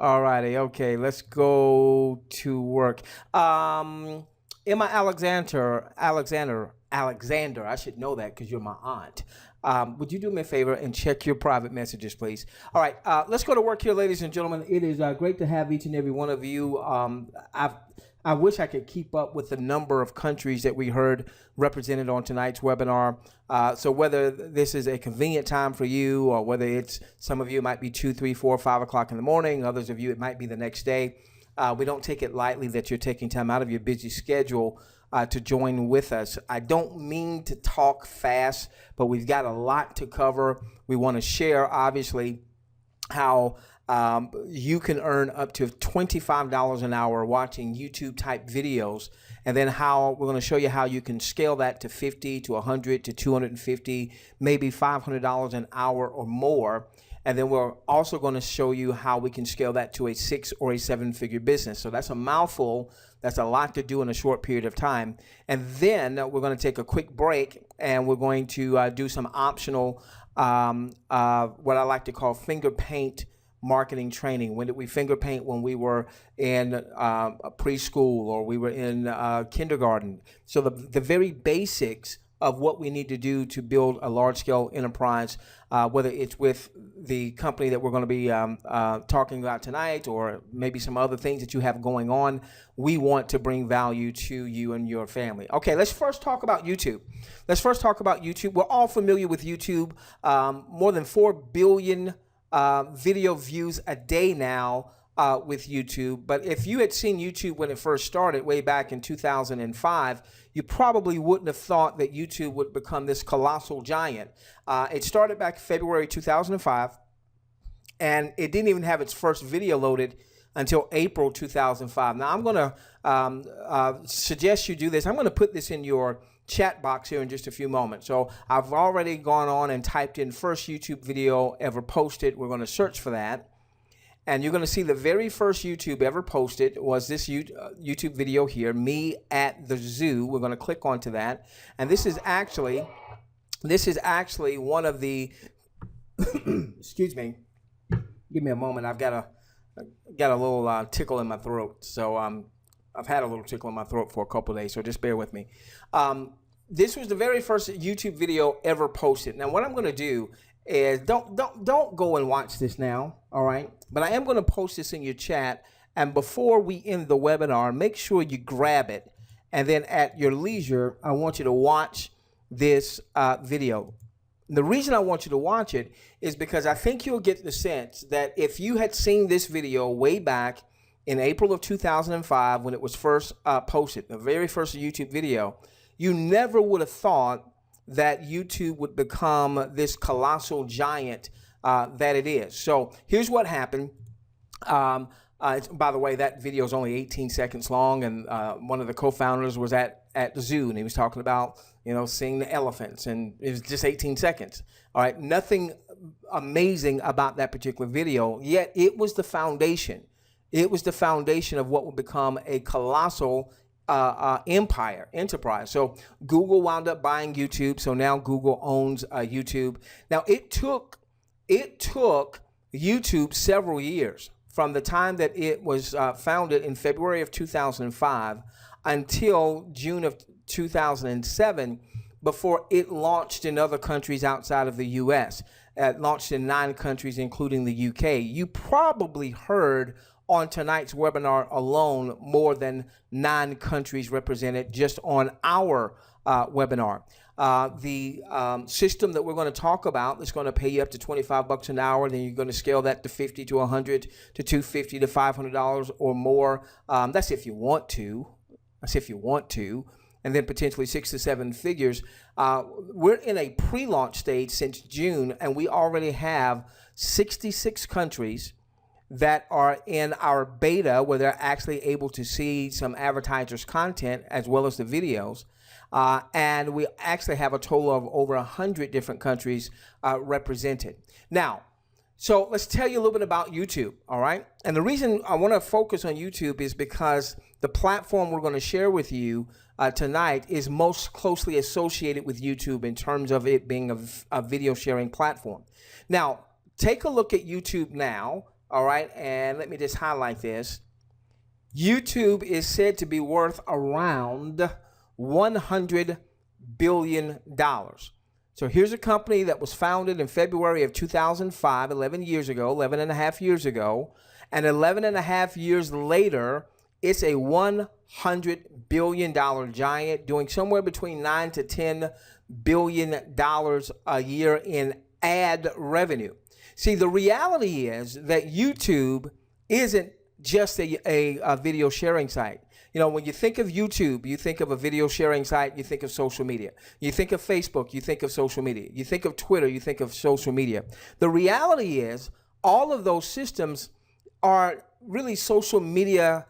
All righty. Okay, let's go to work. Emma Alexander. I should know that because you're my aunt. Would you do me a favor and check your private messages, please? All right, let's go to work here, ladies and gentlemen. It is great to have each and every one of you. I wish I could keep up with the number of countries that we heard represented on tonight's webinar. So whether this is a convenient time for you, or whether it's some of you it might be 2, 3, 4, 5 o'clock in the morning, others of you it might be the next day. We don't take it lightly that you're taking time out of your busy schedule to join with us. I don't mean to talk fast, but we've got a lot to cover. We want to share, obviously, how you can earn up to $25 an hour watching YouTube type videos, and then how we're going to show you how you can scale that to 50 to 100 to 250, maybe $500 an hour or more. And then we're also going to show you how we can scale that to a 6 or a 7-figure business. So that's a mouthful. That's a lot to do in a short period of time. And then we're going to take a quick break, and we're going to do some optional, what I like to call finger paint marketing training. When did we finger paint? When we were in preschool, or we were in kindergarten. So the very basics of what we need to do to build a large-scale enterprise, whether it's with the company that we're going to be talking about tonight, or maybe some other things that you have going on. We want to bring value to you and your family. Okay, let's first talk about YouTube. We're all familiar with YouTube. More than 4 billion video views a day now with YouTube. But if you had seen YouTube when it first started way back in 2005, you probably wouldn't have thought that YouTube would become this colossal giant. It started back February 2005, and it didn't even have its first video loaded until April 2005. Now, I'm going to suggest you do this. I'm going to put this in your chat box here in just a few moments. So I've already gone on and typed in first YouTube video ever posted. We're going to search for that. And you're going to see the very first YouTube ever posted was this YouTube video here, me at the zoo. We're going to click onto that. And this is actually one of the, excuse me, give me a moment. I've got a little tickle in my throat. So I've had a little tickle in my throat for a couple of days, so just bear with me. This was the very first YouTube video ever posted. Now, what I'm going to do is don't go and watch this now, all right? But I am going to post this in your chat, and before we end the webinar, make sure you grab it, and then at your leisure, I want you to watch this video. The reason I want you to watch it is because I think you'll get the sense that if you had seen this video way back in April of 2005 when it was first posted, the very first YouTube video, you never would have thought that YouTube would become this colossal giant that it is. So here's what happened. By the way, that video is only 18 seconds long, and one of the co-founders was at the zoo, and he was talking about, seeing the elephants, and it was just 18 seconds. All right, nothing amazing about that particular video, yet it was the foundation. It was the foundation of what would become a colossal enterprise. So Google wound up buying YouTube. So now Google owns YouTube. Now it took YouTube several years from the time that it was founded in February of 2005 until June of 2007 before it launched in other countries outside of the US. It launched in 9 countries, including the UK. You probably heard on tonight's webinar alone more than 9 countries represented just on our webinar. The system that we're going to talk about that's going to pay you up to $25 an hour, then you're going to scale that to 50 to 100 to 250 to $500 or more. That's if you want to. And then potentially 6 to 7 figures. We're in a pre-launch stage since June, and we already have 66 countries that are in our beta where they're actually able to see some advertisers' content as well as the videos. And we actually have a total of over 100 different countries represented. Now, so let's tell you a little bit about YouTube, all right? And the reason I want to focus on YouTube is because the platform we're going to share with you tonight is most closely associated with YouTube in terms of it being a video sharing platform. Now, take a look at YouTube now. All right, and let me just highlight this. YouTube is said to be worth around $100 billion. So here's a company that was founded in February of 2005, 11 years ago, 11 and a half years ago. And 11 and a half years later, it's a $100 billion giant doing somewhere between $9 to $10 billion a year in ad revenue. See, the reality is that YouTube isn't just a video sharing site. You know, when you think of YouTube, you think of a video sharing site, you think of social media. You think of Facebook, you think of social media. You think of Twitter, you think of social media. The reality is all of those systems are really social media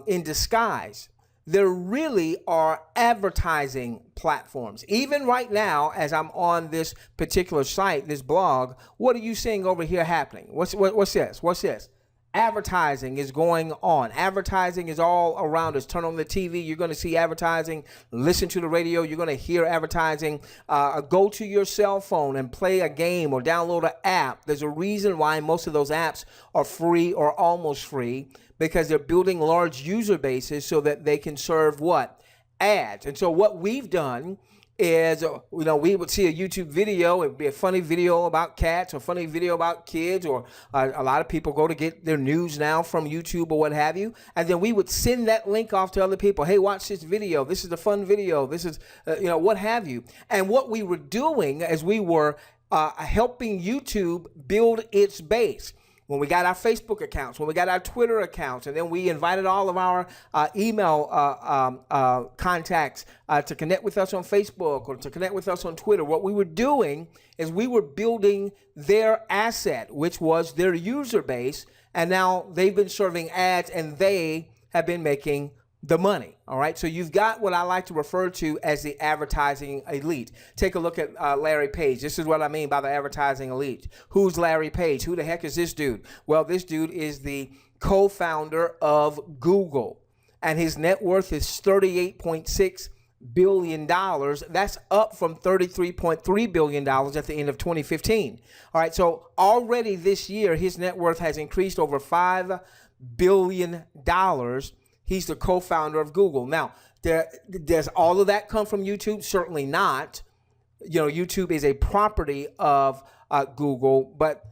in disguise. There really are advertising platforms. Even right now, as I'm on this particular site, this blog, what are you seeing over here happening? What's this? What's this? Advertising is going on. Advertising is all around us. Turn on the TV, you're going to see advertising. Listen to the radio, you're going to hear advertising. Go to your cell phone and play a game or download an app. There's a reason why most of those apps are free or almost free, because they're building large user bases so that they can serve what? Ads. And so what we've done is, we would see a YouTube video. It'd be a funny video about cats or funny video about kids, or a lot of people go to get their news now from YouTube or what have you. And then we would send that link off to other people. Hey, watch this video. This is a fun video. This is, what have you. And what we were doing as we were helping YouTube build its base. When we got our Facebook accounts, when we got our Twitter accounts, and then we invited all of our email contacts to connect with us on Facebook or to connect with us on Twitter, what we were doing is we were building their asset, which was their user base, and now they've been serving ads and they have been making the money. All right, so you've got what I like to refer to as the advertising elite. Take a look at Larry Page. This is what I mean by the advertising elite. Who's Larry Page? Who the heck is this dude? Well, this dude is the co-founder of Google, and his net worth is $38.6 billion. That's up from $33.3 billion at the end of 2015. All right, so already this year, his net worth has increased over $5 billion. He's the co-founder of Google. Now, does all of that come from YouTube? Certainly not. YouTube is a property of Google, but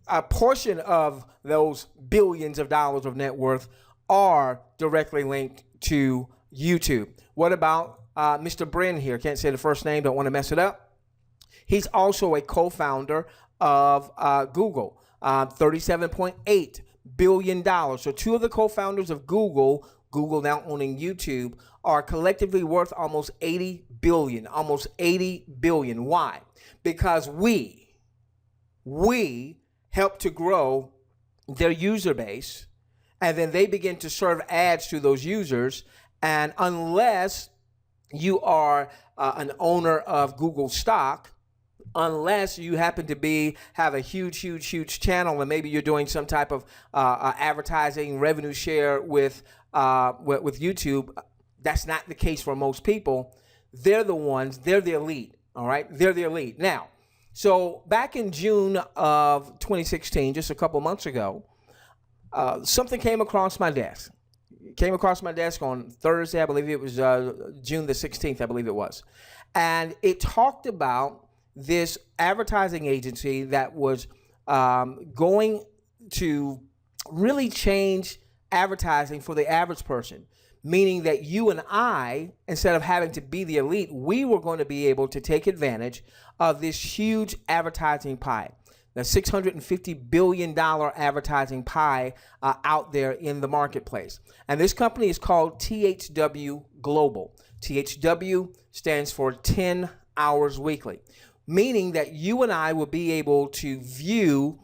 a portion of those billions of dollars of net worth are directly linked to YouTube. What about Mr. Brin here? Can't say the first name, don't want to mess it up. He's also a co-founder of Google, $37.8 billion. So two of the co-founders of Google now owning YouTube, are collectively worth almost 80 billion. Why? Because we help to grow their user base, and then they begin to serve ads to those users. And unless you are an owner of Google stock, unless you happen to have a huge channel, and maybe you're doing some type of advertising revenue share with YouTube, that's not the case for most people. They're the elite, all right? They're the elite. Now, so back in June of 2016, just a couple months ago, something came across my desk. It came across my desk on Thursday, I believe it was June the 16th, I believe it was. And it talked about this advertising agency that was going to really change advertising for the average person, meaning that you and I, instead of having to be the elite, we were going to be able to take advantage of this huge advertising pie, the $650 billion advertising pie out there in the marketplace. And this company is called THW Global. THW stands for 10 hours weekly, meaning that you and I will be able to view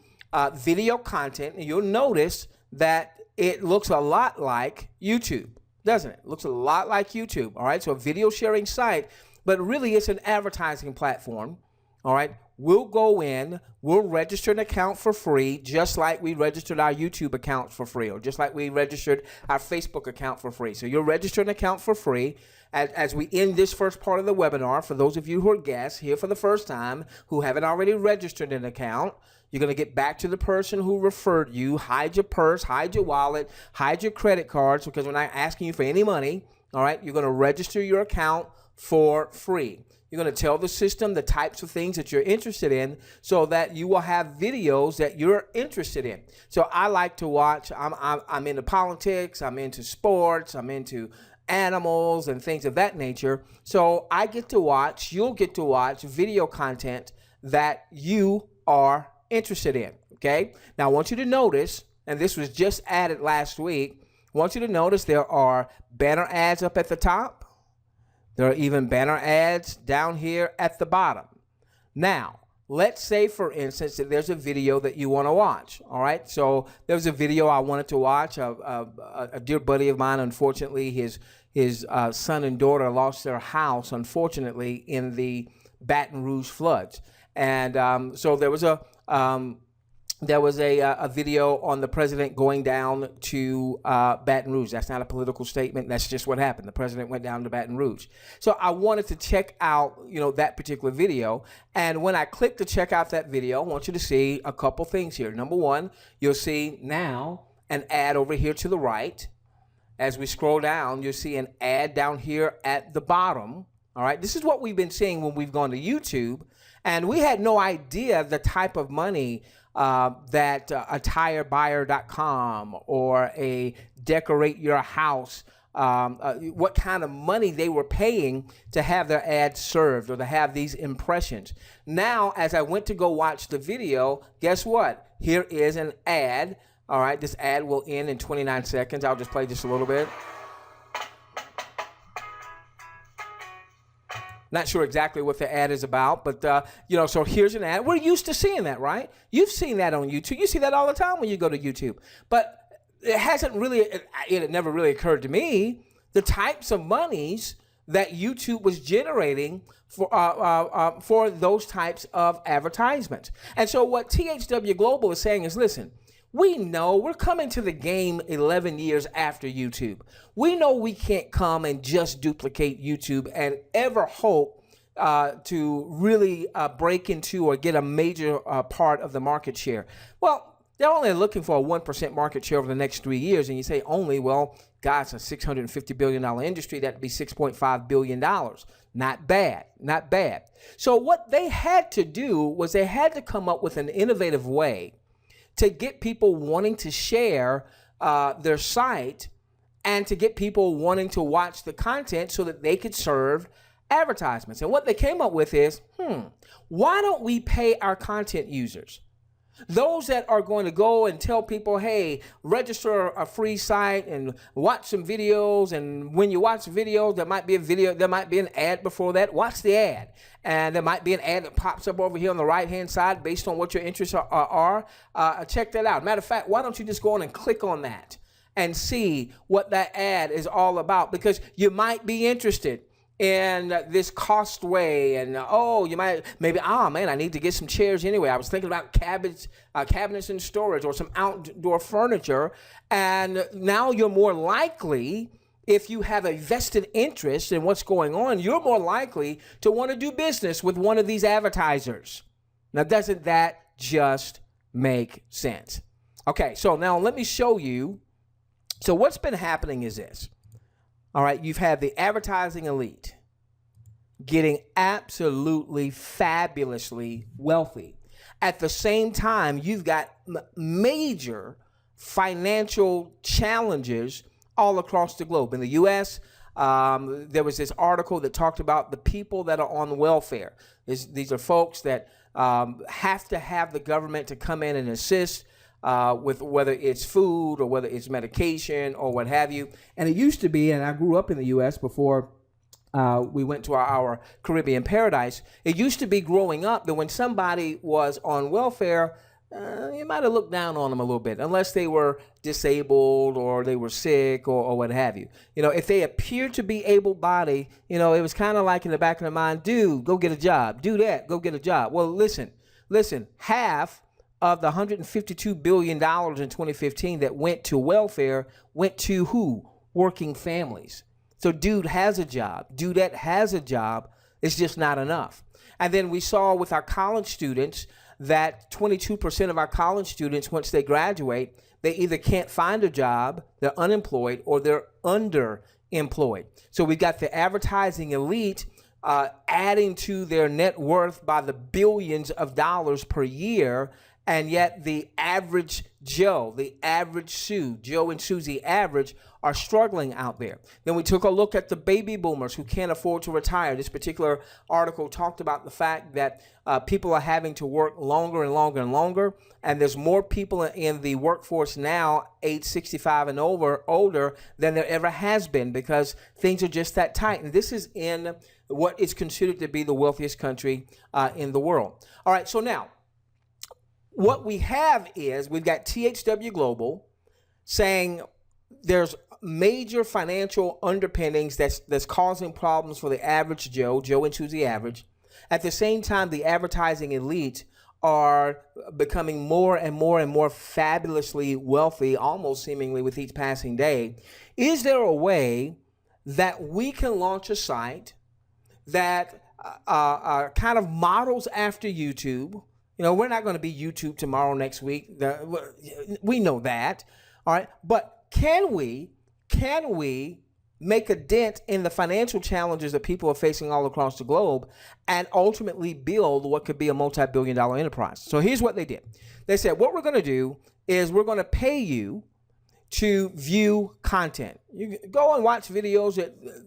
video content, and you'll notice that it looks a lot like YouTube, doesn't it? It looks a lot like YouTube, all right? So a video sharing site, but really it's an advertising platform, all right? We'll go in, we'll register an account for free, just like we registered our YouTube account for free, or just like we registered our Facebook account for free. So you'll register an account for free. As we end this first part of the webinar, for those of you who are guests here for the first time, who haven't already registered an account, You're going to get back to the person who referred you, hide your purse, hide your wallet, hide your credit cards, because we're not asking you for any money. All right. You're going to register your account for free. You're going to tell the system the types of things that you're interested in so that you will have videos that you're interested in. So I like to watch, I'm into politics, I'm into sports, I'm into animals and things of that nature. So I get to watch, you'll get to watch video content that you are interested in. Okay. Now I want you to notice, and this was just added last week, I want you to notice there are banner ads up at the top. There are even banner ads down here at the bottom. Now, let's say, for instance, that there's a video that you want to watch. All right. So there's a video I wanted to watch. A dear buddy of mine, unfortunately, his son and daughter lost their house, unfortunately, in the Baton Rouge floods. And so there was a video on the president going down to Baton Rouge. That's not a political statement. That's just what happened. The president went down to Baton Rouge. So I wanted to check out, that particular video. And when I click to check out that video, I want you to see a couple things here. Number one, you'll see now an ad over here to the right. As we scroll down, you'll see an ad down here at the bottom. All right. This is what we've been seeing when we've gone to YouTube. And we had no idea the type of money that a tirebuyer.com or a decorate your house, what kind of money they were paying to have their ads served or to have these impressions. Now, as I went to go watch the video, guess what? Here is an ad. All right, this ad will end in 29 seconds. I'll just play just a little bit. Not sure exactly what the ad is about, but, so here's an ad. We're used to seeing that, right? You've seen that on YouTube. You see that all the time when you go to YouTube. But it never really occurred to me the types of monies that YouTube was generating for those types of advertisements. And so what THW Global is saying is, listen, we know we're coming to the game 11 years after YouTube. We know we can't come and just duplicate YouTube and ever hope to really break into or get a major part of the market share. Well, they're only looking for a 1% market share over the next 3 years. And you say only, well, God, it's a $650 billion industry. That'd be $6.5 billion. Not bad, not bad. So what they had to do was they had to come up with an innovative way to get people wanting to share their site and to get people wanting to watch the content so that they could serve advertisements. And what they came up with is, why don't we pay our content users? Those that are going to go and tell people, hey, register a free site and watch some videos. And when you watch videos, there might be a video, there might be an ad before that. Watch the ad. And there might be an ad that pops up over here on the right-hand side based on what your interests are. Check that out. Matter of fact, why don't you just go on and click on that and see what that ad is all about? Because you might be interested in this cost way, and you might I need to get some chairs anyway. I was thinking about cabinets and storage or some outdoor furniture, and now you're more likely, if you have a vested interest in what's going on, you're more likely to want to do business with one of these advertisers. Now, doesn't that just make sense? Okay, so now let me show you. So what's been happening is this. All right, you've had the advertising elite getting absolutely fabulously wealthy. At the same time, you've got major financial challenges all across the globe. In the U.S., there was this article that talked about the people that are on welfare. These are folks that have to have the government to come in and assist with whether it's food or whether it's medication or what have you. And it used to be, and I grew up in the U.S. before we went to our Caribbean paradise, it used to be growing up that when somebody was on welfare, you might have looked down on them a little bit, unless they were disabled or they were sick or what have you. If they appeared to be able-bodied, it was kind of like in the back of their mind, dude, go get a job. Do that, go get a job. Well, listen, half of the $152 billion in 2015 that went to welfare went to who? Working families. So dude has a job. Dudette has a job. It's just not enough. And then we saw with our college students that 22% of our college students, once they graduate, they either can't find a job, they're unemployed, or they're underemployed. So we've got the advertising elite adding to their net worth by the billions of dollars per year, and yet the average Joe, the average Sue, Joe and Susie average, are struggling out there. Then we took a look at the baby boomers who can't afford to retire. This particular article talked about the fact that people are having to work longer and longer and longer, and there's more people in the workforce now, age 65 and older, than there ever has been, because things are just that tight. And this is in what is considered to be the wealthiest country in the world. All right, so now, what we have is we've got THW Global saying there's major financial underpinnings that's causing problems for the average Joe and Susie average. At the same time, the advertising elite are becoming more and more and more fabulously wealthy, almost seemingly with each passing day. Is there a way that we can launch a site that kind of models after YouTube? You know, we're not going to be YouTube tomorrow, next week. We know that. All right. But can we make a dent in the financial challenges that people are facing all across the globe and ultimately build what could be a multi-billion-dollar enterprise? So here's what they did. They said, what we're going to do is we're going to pay you to view content. You go and watch videos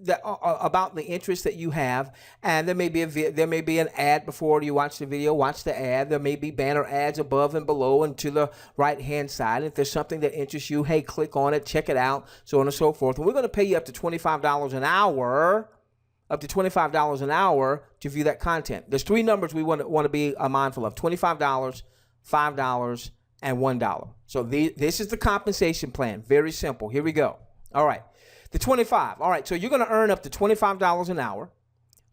that about the interest that you have, and there may be an ad before you watch the video. Watch the ad. There may be banner ads above and below and to the right hand side. If there's something that interests you, hey, click on it, check it out, so on and so forth. And we're going to pay you up to $25 an hour. Up to $25 an hour to view that content. There's three numbers we want to be mindful of: $25, $5, and $1. So this is the compensation plan. Very simple. Here we go. All right. The 25. All right. So you're going to earn up to $25 an hour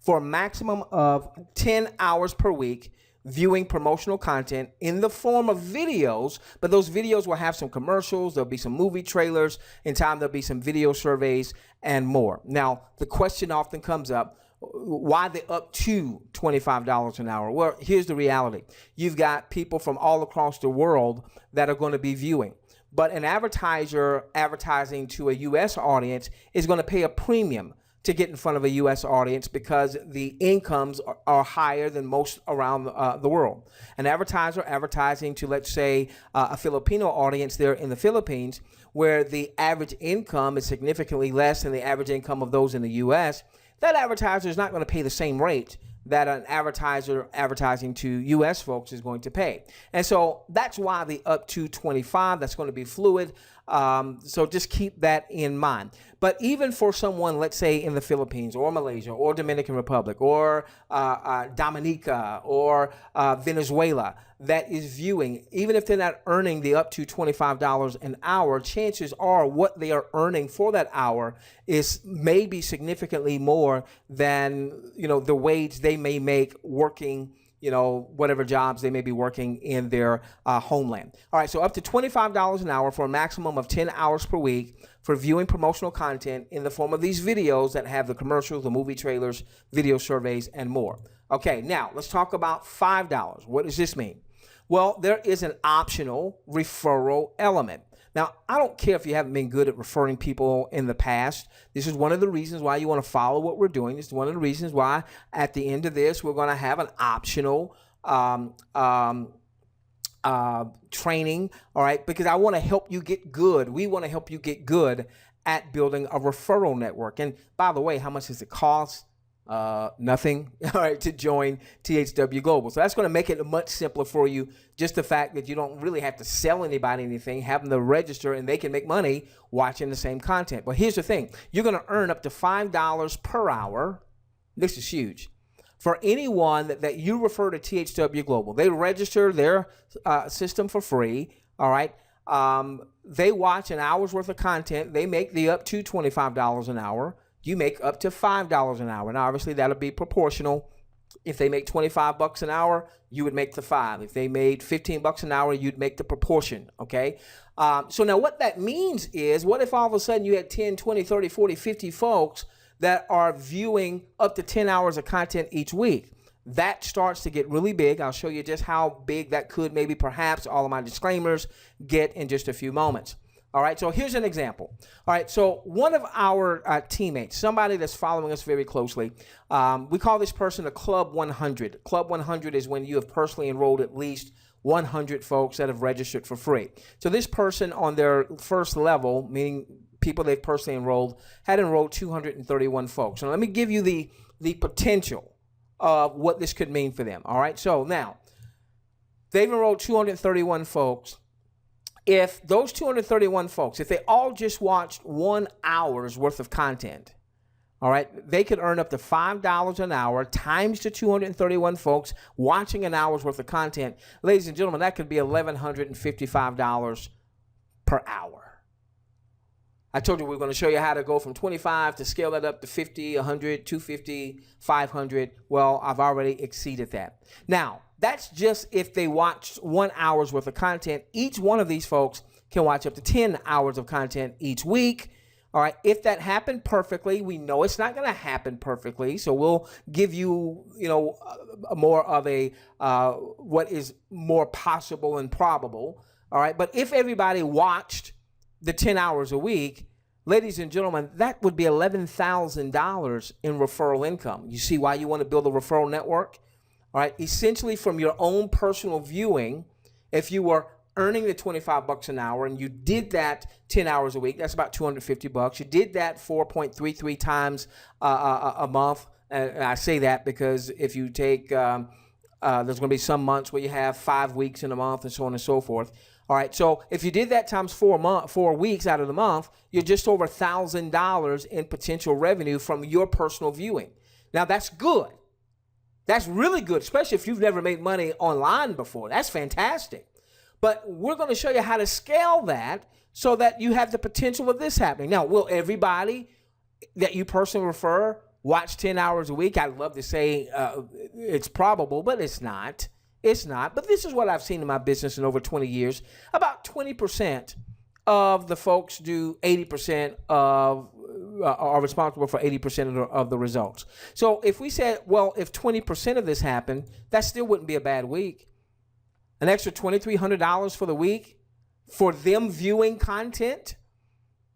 for a maximum of 10 hours per week viewing promotional content in the form of videos, but those videos will have some commercials, there'll be some movie trailers, in time there'll be some video surveys and more. Now, the question often comes up, why the up to $25 an hour? Well, here's the reality. You've got people from all across the world that are going to be viewing. But an advertiser advertising to a U.S. audience is going to pay a premium to get in front of a U.S. audience because the incomes are higher than most around the world. An advertiser advertising to, let's say, a Filipino audience there in the Philippines, where the average income is significantly less than the average income of those in the U.S., that advertiser is not going to pay the same rate that an advertiser advertising to U.S. folks is going to pay. And so that's why the up to 25, that's going to be fluid. So just keep that in mind. But even for someone, let's say in the Philippines or Malaysia or Dominican Republic or Dominica or Venezuela that is viewing, even if they're not earning the up to $25 an hour, chances are what they are earning for that hour is maybe significantly more than, the wage they may make working, whatever jobs they may be working in their homeland. All right, so up to $25 an hour for a maximum of 10 hours per week for viewing promotional content in the form of these videos that have the commercials, the movie trailers, video surveys, and more. Okay, now let's talk about $5. What does this mean? Well, there is an optional referral element. Now, I don't care if you haven't been good at referring people in the past. This is one of the reasons why you want to follow what we're doing. This is one of the reasons why at the end of this, we're going to have an optional training, all right, because I want to help you get good. We want to help you get good at building a referral network. And by the way, how much does it cost? Nothing, all right, to join THW Global. So that's going to make it much simpler for you. Just the fact that you don't really have to sell anybody anything, have them to register, and they can make money watching the same content. But here's the thing. You're going to earn up to $5 per hour. This is huge. For anyone that you refer to THW Global, they register their system for free, all right? They watch an hour's worth of content. They make the up to $25 an hour. You make up to $5 an hour. Now, obviously, that'll be proportional. If they make $25 an hour, you would make the 5. If they made $15 an hour, you'd make the proportion, okay? So now what that means is, what if all of a sudden you had 10, 20, 30, 40, 50 folks that are viewing up to 10 hours of content each week? that starts to get really big. I'll show you just how big that could maybe perhaps all of my disclaimers get in just a few moments. All right, so here's an example. All right, so one of our teammates, somebody that's following us very closely, we call this person a Club 100. Club 100 is when you have personally enrolled at least 100 folks that have registered for free. So this person on their first level, meaning people they've personally enrolled, had enrolled 231 folks. So let me give you the potential of what this could mean for them. All right, so now they've enrolled 231 folks. If those 231 folks, if they all just watched 1 hour's worth of content, all right, they could earn up to $5 an hour times the 231 folks watching an hour's worth of content. Ladies and gentlemen, that could be $1,155 per hour. I told you we were going to show you how to go from 25 to scale that up to 50, 100, 250, 500. Well, I've already exceeded that. Now, that's just if they watch 1 hour's worth of content. Each one of these folks can watch up to 10 hours of content each week. All right, if that happened perfectly, we know it's not going to happen perfectly, so we'll give you, more of a what is more possible and probable. All right, but if everybody watched the 10 hours a week, ladies and gentlemen, that would be $11,000 in referral income. You see why you want to build a referral network? All right, essentially from your own personal viewing, if you were earning the $25 an hour and you did that 10 hours a week, that's about $250. You did that 4.33 times a month. And I say that because if you take, there's going to be some months where you have 5 weeks in a month and so on and so forth. All right, so if you did that times 4 weeks out of the month, you're just over $1,000 in potential revenue from your personal viewing. Now, that's good. That's really good, especially if you've never made money online before. That's fantastic. But we're going to show you how to scale that so that you have the potential of this happening. Now, will everybody that you personally refer watch 10 hours a week? I'd love to say it's probable, but it's not. It's not. But this is what I've seen in my business in over 20 years. About 20% of the folks do 80% of are responsible for 80% of the results. So if we said, well, if 20% of this happened, that still wouldn't be a bad week. An extra $2,300 for the week for them viewing content.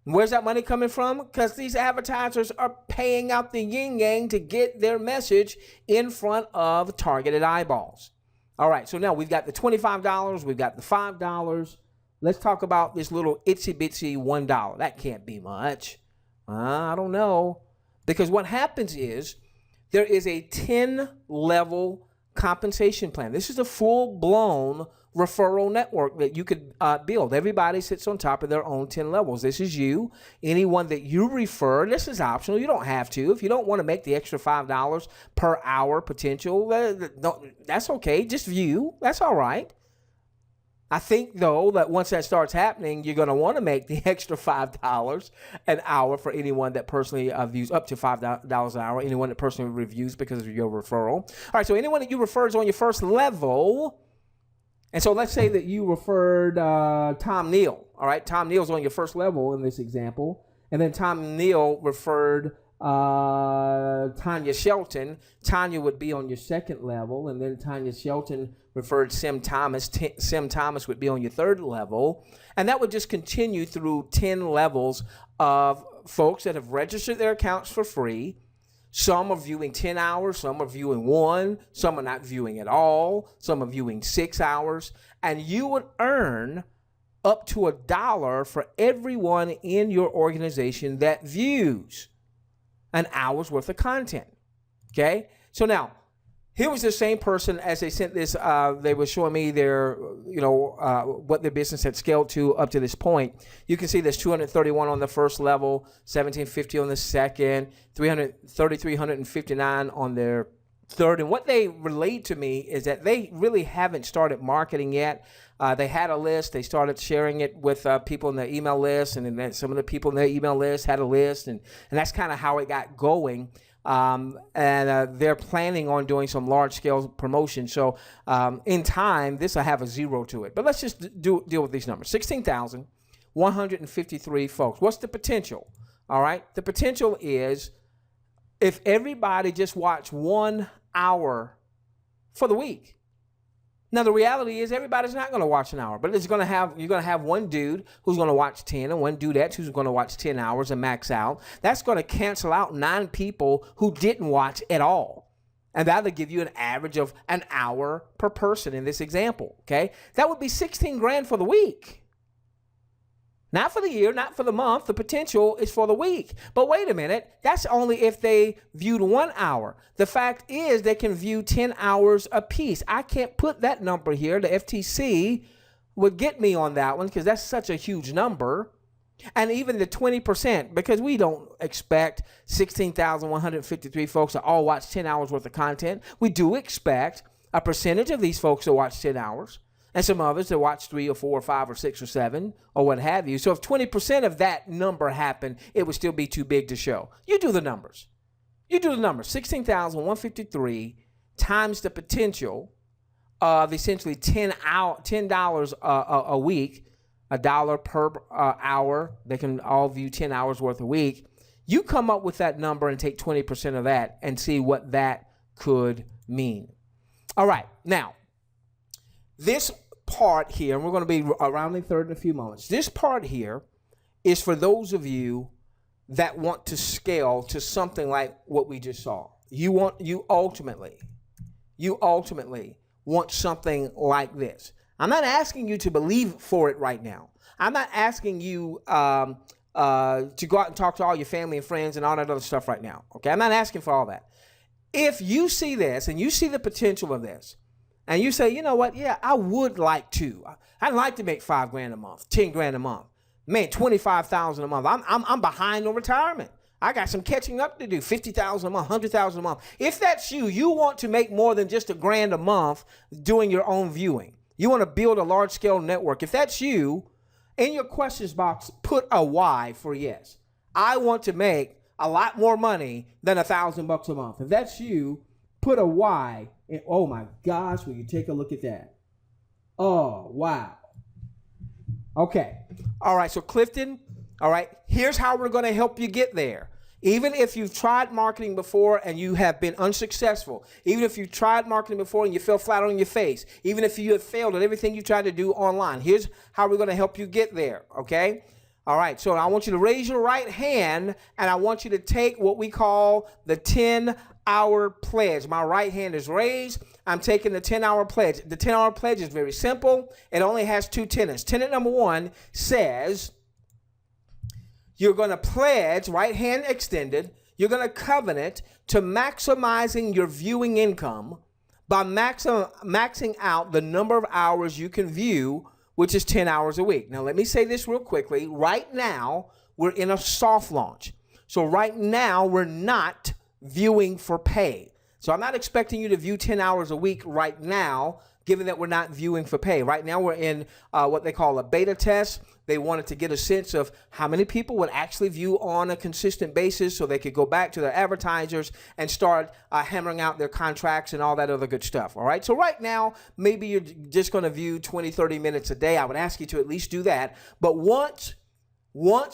Where's that money coming from? Because these advertisers are paying out the yin yang to get their message in front of targeted eyeballs. All right, so now we've got the $25, we've got the $5. Let's talk about this little itsy bitsy $1. That can't be much. I don't know. Because what happens is there is a 10-level compensation plan. This is a full-blown referral network that you could build. Everybody sits on top of their own 10 levels. This is you. Anyone that you refer, this is optional. You don't have to. If you don't want to make the extra $5 per hour potential, that's okay. Just view. That's all right. I think, though, that once that starts happening, you're going to want to make the extra $5 an hour for anyone that personally views, up to $5 an hour, anyone that personally reviews because of your referral. All right, so anyone that you refer is on your first level. And so let's say that you referred Tom Neal. All right, Tom Neal's on your first level in this example. And then Tom Neal referred Tanya Shelton. Tanya would be on your second level. And then Tanya Shelton referred Sim Thomas. Sim Thomas would be on your third level. And that would just continue through 10 levels of folks that have registered their accounts for free. Some are viewing 10 hours, some are viewing 1, some are not viewing at all, some are viewing 6 hours. And you would earn up to $1 for everyone in your organization that views an hour's worth of content. Okay? So now, here was the same person as they sent this. They were showing me their, what their business had scaled to up to this point. You can see there's 231 on the first level, 1,750 on the second, 3,359 on their third. And what they relayed to me is that they really haven't started marketing yet. They had a list. They started sharing it with people in their email list, and then some of the people in their email list had a list, and that's kind of how it got going. And they're planning on doing some large-scale promotion. So in time, this will have a 0 to it. But let's just deal with these numbers. 16,153 folks. What's the potential? All right? The potential is if everybody just watched 1 hour for the week. Now, the reality is everybody's not going to watch an hour, but you're going to have one dude who's going to watch 10 and one dudette who's going to watch 10 hours and max out. That's going to cancel out 9 people who didn't watch at all. And that'll give you an average of an hour per person in this example, okay? That would be 16 grand for the week. Not for the year, not for the month. The potential is for the week. But wait a minute. That's only if they viewed 1 hour. The fact is they can view 10 hours apiece. I can't put that number here. The FTC would get me on that one because that's such a huge number. And even the 20%, because we don't expect 16,153 folks to all watch 10 hours worth of content. We do expect a percentage of these folks to watch 10 hours. And some others that watch 3 or 4 or 5 or 6 or 7 or what have you. So if 20% of that number happened, it would still be too big to show. You do the numbers. 16,153 times the potential of essentially $10 a week, $1 per hour. They can all view 10 hours worth a week. You come up with that number and take 20% of that and see what that could mean. All right. Now, this part here, and we're going to be rounding third in a few moments. This part here is for those of you that want to scale to something like what we just saw. You ultimately want something like this. I'm not asking you to believe for it right now. I'm not asking you to go out and talk to all your family and friends and all that other stuff right now. Okay, I'm not asking for all that. If you see this and you see the potential of this, and you say, you know what? Yeah, I would like to. I'd like to make $5 grand a month, 10 grand a month, man, 25,000 a month. I'm behind on retirement. I got some catching up to do. 50,000 a month, 100,000 a month. If that's you, you want to make more than just $1 grand a month doing your own viewing. You want to build a large scale network. If that's you, in your questions box, put a Y for yes. I want to make a lot more money than $1,000 a month. If that's you, put a Y. And oh my gosh, will you take a look at that? Oh, wow. Okay. All right. So Clifton, all right, here's how we're going to help you get there. Even if you've tried marketing before and you have been unsuccessful, even if you've tried marketing before and you fell flat on your face, even if you have failed at everything you tried to do online, here's how we're going to help you get there. Okay. All right. So I want you to raise your right hand and I want you to take what we call the 10-hour pledge. My right hand is raised. I'm taking the 10-hour pledge. The 10-hour pledge is very simple. It only has 2 tenets. Tenet number 1 says you're going to pledge, right hand extended, you're going to covenant to maximizing your viewing income by maxing out the number of hours you can view, which is 10 hours a week. Now, let me say this real quickly. Right now, we're in a soft launch. So right now, we're not viewing for pay. So I'm not expecting you to view 10 hours a week right now, given that we're not viewing for pay. Right now we're in what they call a beta test. They wanted to get a sense of how many people would actually view on a consistent basis so they could go back to their advertisers and start hammering out their contracts and all that other good stuff. All right. So right now, maybe you're just going to view 20, 30 minutes a day. I would ask you to at least do that. But once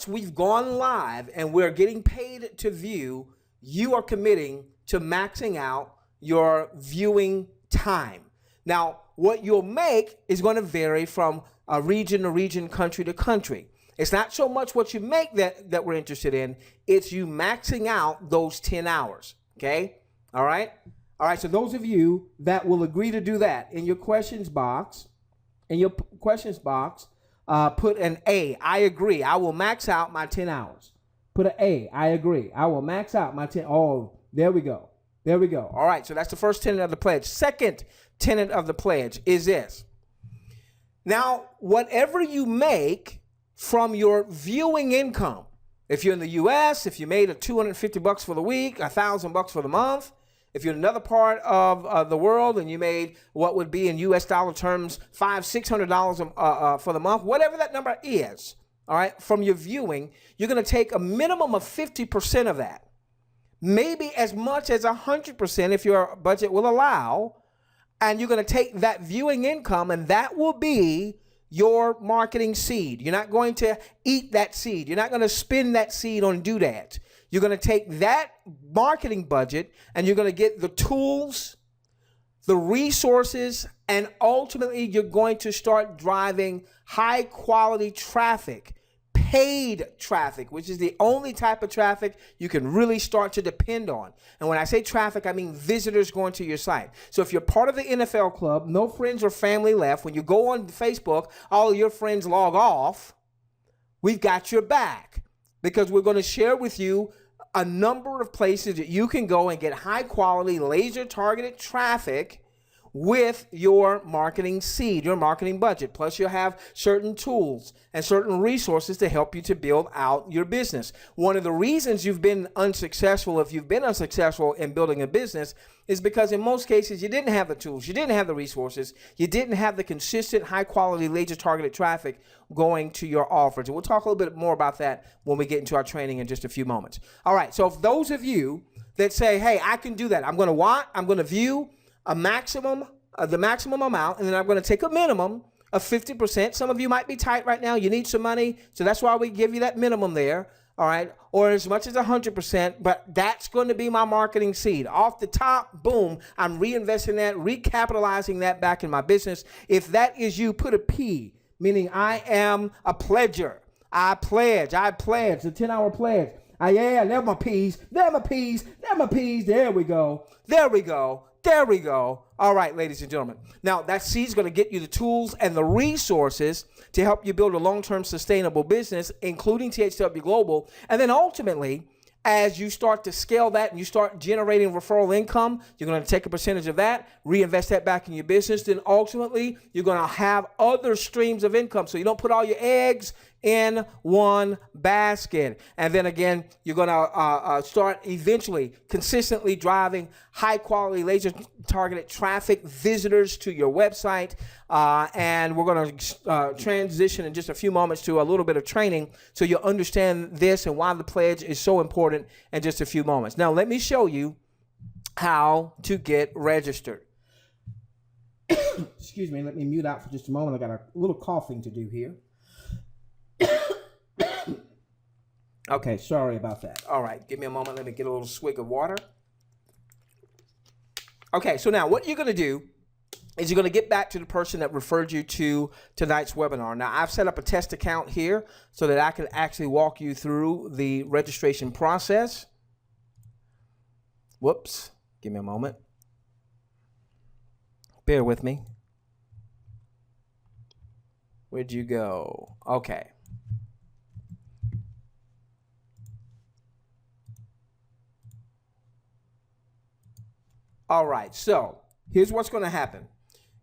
we've gone live and we're getting paid to view, you are committing to maxing out your viewing time. Now, what you'll make is going to vary from region to region, country to country. It's not so much what you make that we're interested in. It's you maxing out those 10 hours. Okay? All right? All right, so those of you that will agree to do that, in your questions box, put an A. I agree. I will max out my 10 hours. Put an A. I agree. I will max out my 10. Oh, there we go. There we go. All right, so that's the first tenet of the pledge. Second tenet of the pledge is this. Now, whatever you make from your viewing income, if you're in the U.S., if you made $250 for the week, $1,000 for the month, if you're in another part of the world and you made what would be in U.S. dollar terms $500-$600 for the month, whatever that number is, all right, from your viewing, you're going to take a minimum of 50% of that, maybe as much as 100% if your budget will allow, and you're going to take that viewing income, and that will be your marketing seed. You're not going to eat that seed. You're not going to spend that seed on doodads. You're going to take that marketing budget, and you're going to get the tools, the resources, and ultimately you're going to start driving high quality traffic, paid traffic, which is the only type of traffic you can really start to depend on. And when I say traffic, I mean visitors going to your site. So if you're part of the NFL club, no friends or family left, when you go on Facebook, all of your friends log off, we've got your back, because we're going to share with you a number of places that you can go and get high quality, laser targeted traffic with your marketing seed, your marketing budget. Plus you'll have certain tools and certain resources to help you to build out your business. One of the reasons you've been unsuccessful, if you've been unsuccessful in building a business, is because in most cases you didn't have the tools, you didn't have the resources, you didn't have the consistent high quality laser targeted traffic going to your offers. And we'll talk a little bit more about that when we get into our training in just a few moments. All right, so for those of you that say, hey, I can do that, I'm going to view a maximum, the maximum amount, and then I'm going to take a minimum of 50%. Some of you might be tight right now. You need some money, so that's why we give you that minimum there, all right, or as much as 100%, but that's going to be my marketing seed. Off the top, boom, I'm reinvesting that, recapitalizing that back in my business. If that is you, put a P, meaning I am a pledger. I pledge, the 10-hour pledge. Yeah, there my P's, there my P's, there my P's, there we go. There we go. All right, ladies and gentlemen. Now, that seed's going to get you the tools and the resources to help you build a long-term sustainable business, including THW Global. And then ultimately, as you start to scale that and you start generating referral income, you're going to take a percentage of that, reinvest that back in your business. Then ultimately, you're going to have other streams of income. So you don't put all your eggs in one basket. And then again, you're going to start eventually consistently driving high quality laser targeted traffic, visitors to your website. And we're going to transition in just a few moments to a little bit of training so you'll understand this and why the pledge is so important in just a few moments. Now, let me show you how to get registered. Excuse me, let me mute out for just a moment. I got a little coughing to do here. Okay, sorry about that. All right, give me a moment. Let me get a little swig of water. Okay, so now what you're going to do is you're going to get back to the person that referred you to tonight's webinar. Now, I've set up a test account here so that I can actually walk you through the registration process. Whoops, give me a moment. Bear with me. Where'd you go? Okay. All right, so here's what's going to happen.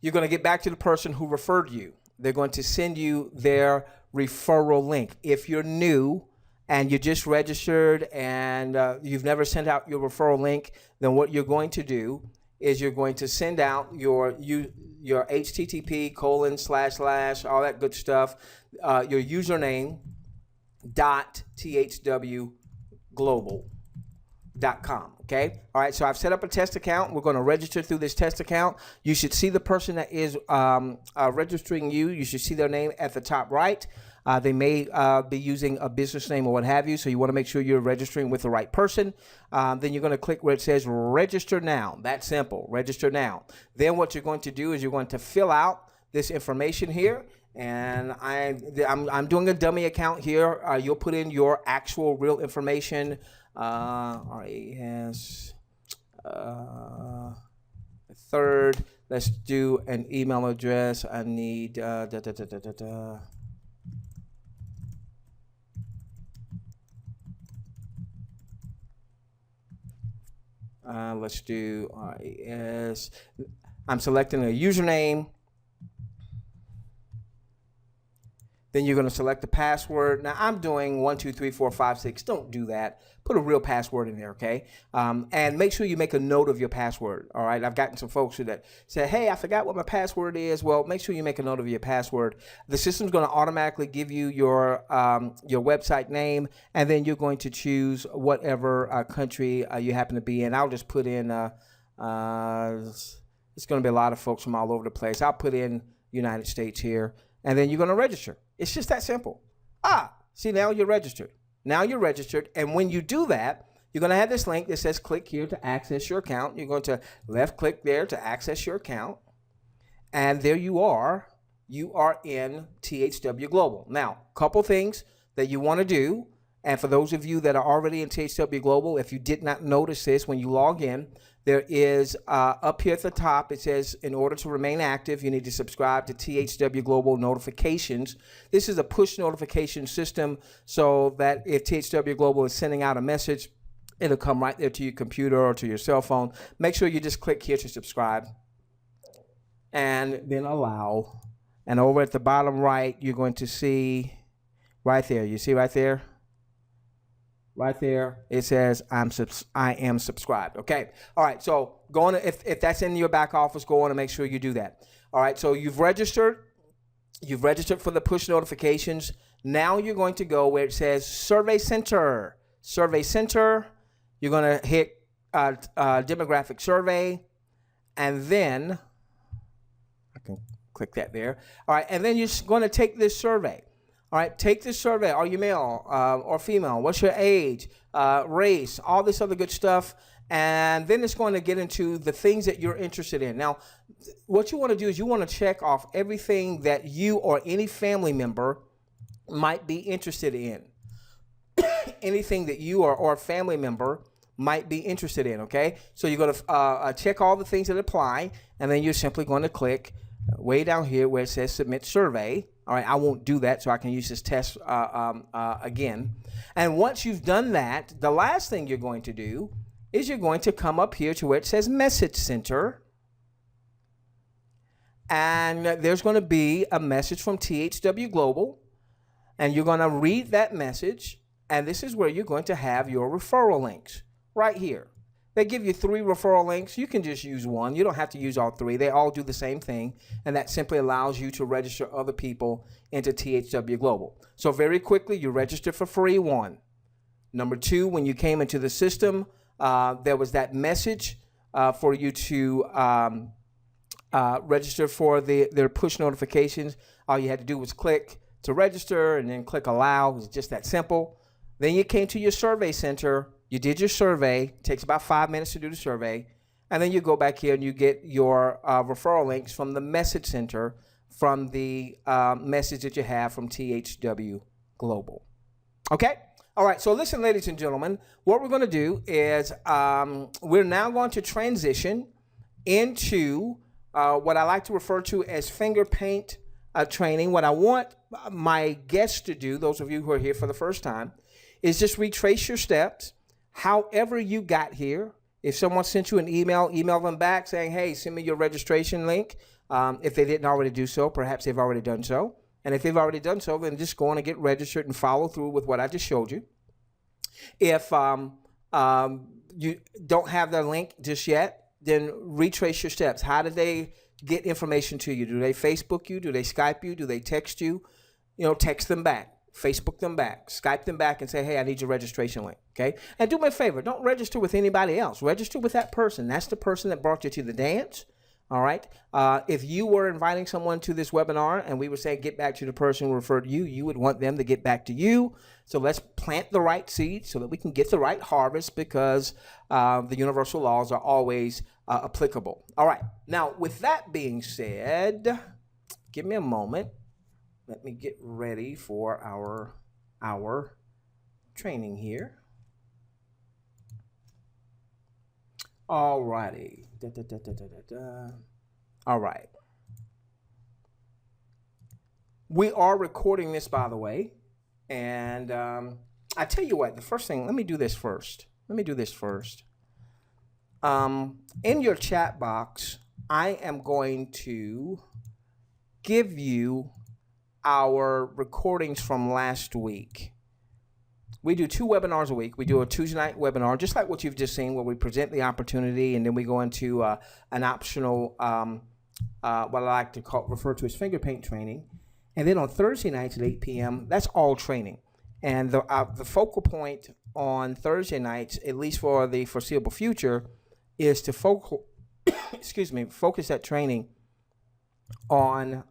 You're going to get back to the person who referred you. They're going to send you their referral link. If you're new and you just registered and you've never sent out your referral link, then what you're going to do is you're going to send out your HTTP : all that good stuff, your username .thwglobal.com. Okay. All right. So I've set up a test account. We're going to register through this test account. You should see the person that is registering you. You should see their name at the top right. They may be using a business name or what have you. So you want to make sure you're registering with the right person. Then you're going to click where it says register now. That's simple. Register now. Then what you're going to do is you're going to fill out this information here. And I'm doing a dummy account here. You'll put in your actual real information. RAS third. Let's do an email address. I need let's do RAS. I'm selecting a username. Then you're going to select the password. Now I'm doing 1, 2, 3, 4, 5, 6. Don't do that. Put a real password in there, okay? And make sure you make a note of your password, all right? I've gotten some folks who that say, hey, I forgot what my password is. Well, make sure you make a note of your password. The system's going to automatically give you your website name, and then you're going to choose whatever country you happen to be in. I'll just put in, it's going to be a lot of folks from all over the place. I'll put in United States here, and then you're going to register. It's just that simple. See, now you're registered. Now you're registered, and when you do that, You're going to have this link that says click here to access your account. You're going to left click there to access your account. And there you are. You are in THW Global. Now, a couple things that you want to do. And for those of you that are already in THW Global, if you did not notice this when you log in, there is up here at the top, it says, in order to remain active, you need to subscribe to THW Global notifications. This is a push notification system so that if THW Global is sending out a message, it'll come right there to your computer or to your cell phone. Make sure you just click here to subscribe and then allow. And over at the bottom right, you're going to see right there. You see right there? Right there, it says I am subscribed. Okay. All right. So go on. If that's in your back office, go on and make sure you do that. All right. So you've registered. You've registered for the push notifications. Now you're going to go where it says Survey Center. Survey Center. You're going to hit demographic survey, and then I can click that there. All right. And then you're going to take this survey. All right, take this survey. Are you male or female? What's your age, race, all this other good stuff. And then it's going to get into the things that you're interested in. Now, what you want to do is you want to check off everything that you or any family member might be interested in. Anything that you or a family member might be interested in, okay? So you're going to check all the things that apply, and then you're simply going to click way down here where it says Submit Survey. All right, I won't do that so I can use this test again. And once you've done that, the last thing you're going to do is you're going to come up here to where it says Message Center. And there's going to be a message from THW Global. And you're going to read that message. And this is where you're going to have your referral links right here. They give you 3 referral links. You can just use one. You don't have to use all 3. They all do the same thing, and that simply allows you to register other people into THW Global. So very quickly, you register for free, 1. Number 2, when you came into the system, there was that message for you to register for their push notifications. All you had to do was click to register and then click allow. It was just that simple. Then you came to your survey center. You did your survey. It takes about 5 minutes to do the survey. And then you go back here and you get your referral links from the message center from the message that you have from THW Global. Okay? All right. So listen, ladies and gentlemen, what we're going to do is we're now going to transition into what I like to refer to as finger paint training. What I want my guests to do, those of you who are here for the first time, is just retrace your steps. However you got here. If someone sent you an email, email them back saying, hey, send me your registration link. If they didn't already do so, perhaps they've already done so. And if they've already done so, then just go on and get registered and follow through with what I just showed you. If you don't have their link just yet, then retrace your steps. How did they get information to you? Do they Facebook you? Do they Skype you? Do they text you? You know, text them back. Facebook them back, Skype them back and say, hey, I need your registration link, okay? And do me a favor, don't register with anybody else. Register with that person. That's the person that brought you to the dance, all right? If you were inviting someone to this webinar and we were saying get back to the person who referred you, you would want them to get back to you. So let's plant the right seeds so that we can get the right harvest because the universal laws are always applicable. All right, now with that being said, give me a moment. Let me get ready for our training here. All righty. All right. We are recording this, by the way. And I tell you what, the first thing, let me do this first. In your chat box, I am going to give you our recordings from last week. We do 2 webinars a week. We do a Tuesday night webinar, just like what you've just seen, where we present the opportunity, and then we go into an optional, what I like to refer to as finger paint training. And then on Thursday nights at 8 p.m., that's all training. And the focal point on Thursday nights, at least for the foreseeable future, is to focus that training on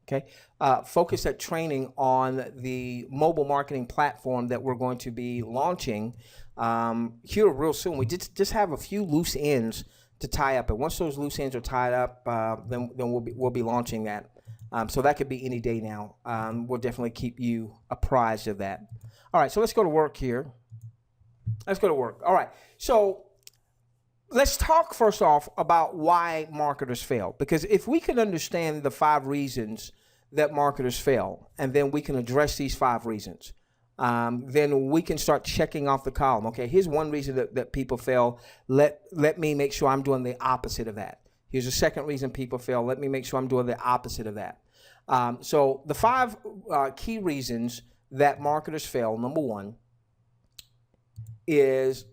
Okay, focus that training on the mobile marketing platform that we're going to be launching here real soon. We just have a few loose ends to tie up, and once those loose ends are tied up, then we'll be launching that. So that could be any day now. We'll definitely keep you apprised of that. All right, so let's go to work here. Let's go to work. All right, so let's talk first off about why marketers fail. Because if we can understand the 5 reasons that marketers fail, and then we can address these 5 reasons, then we can start checking off the column. Okay, here's one reason that people fail. Let me make sure I'm doing the opposite of that. Here's a second reason people fail. Let me make sure I'm doing the opposite of that. So the 5 key reasons that marketers fail, number 1, is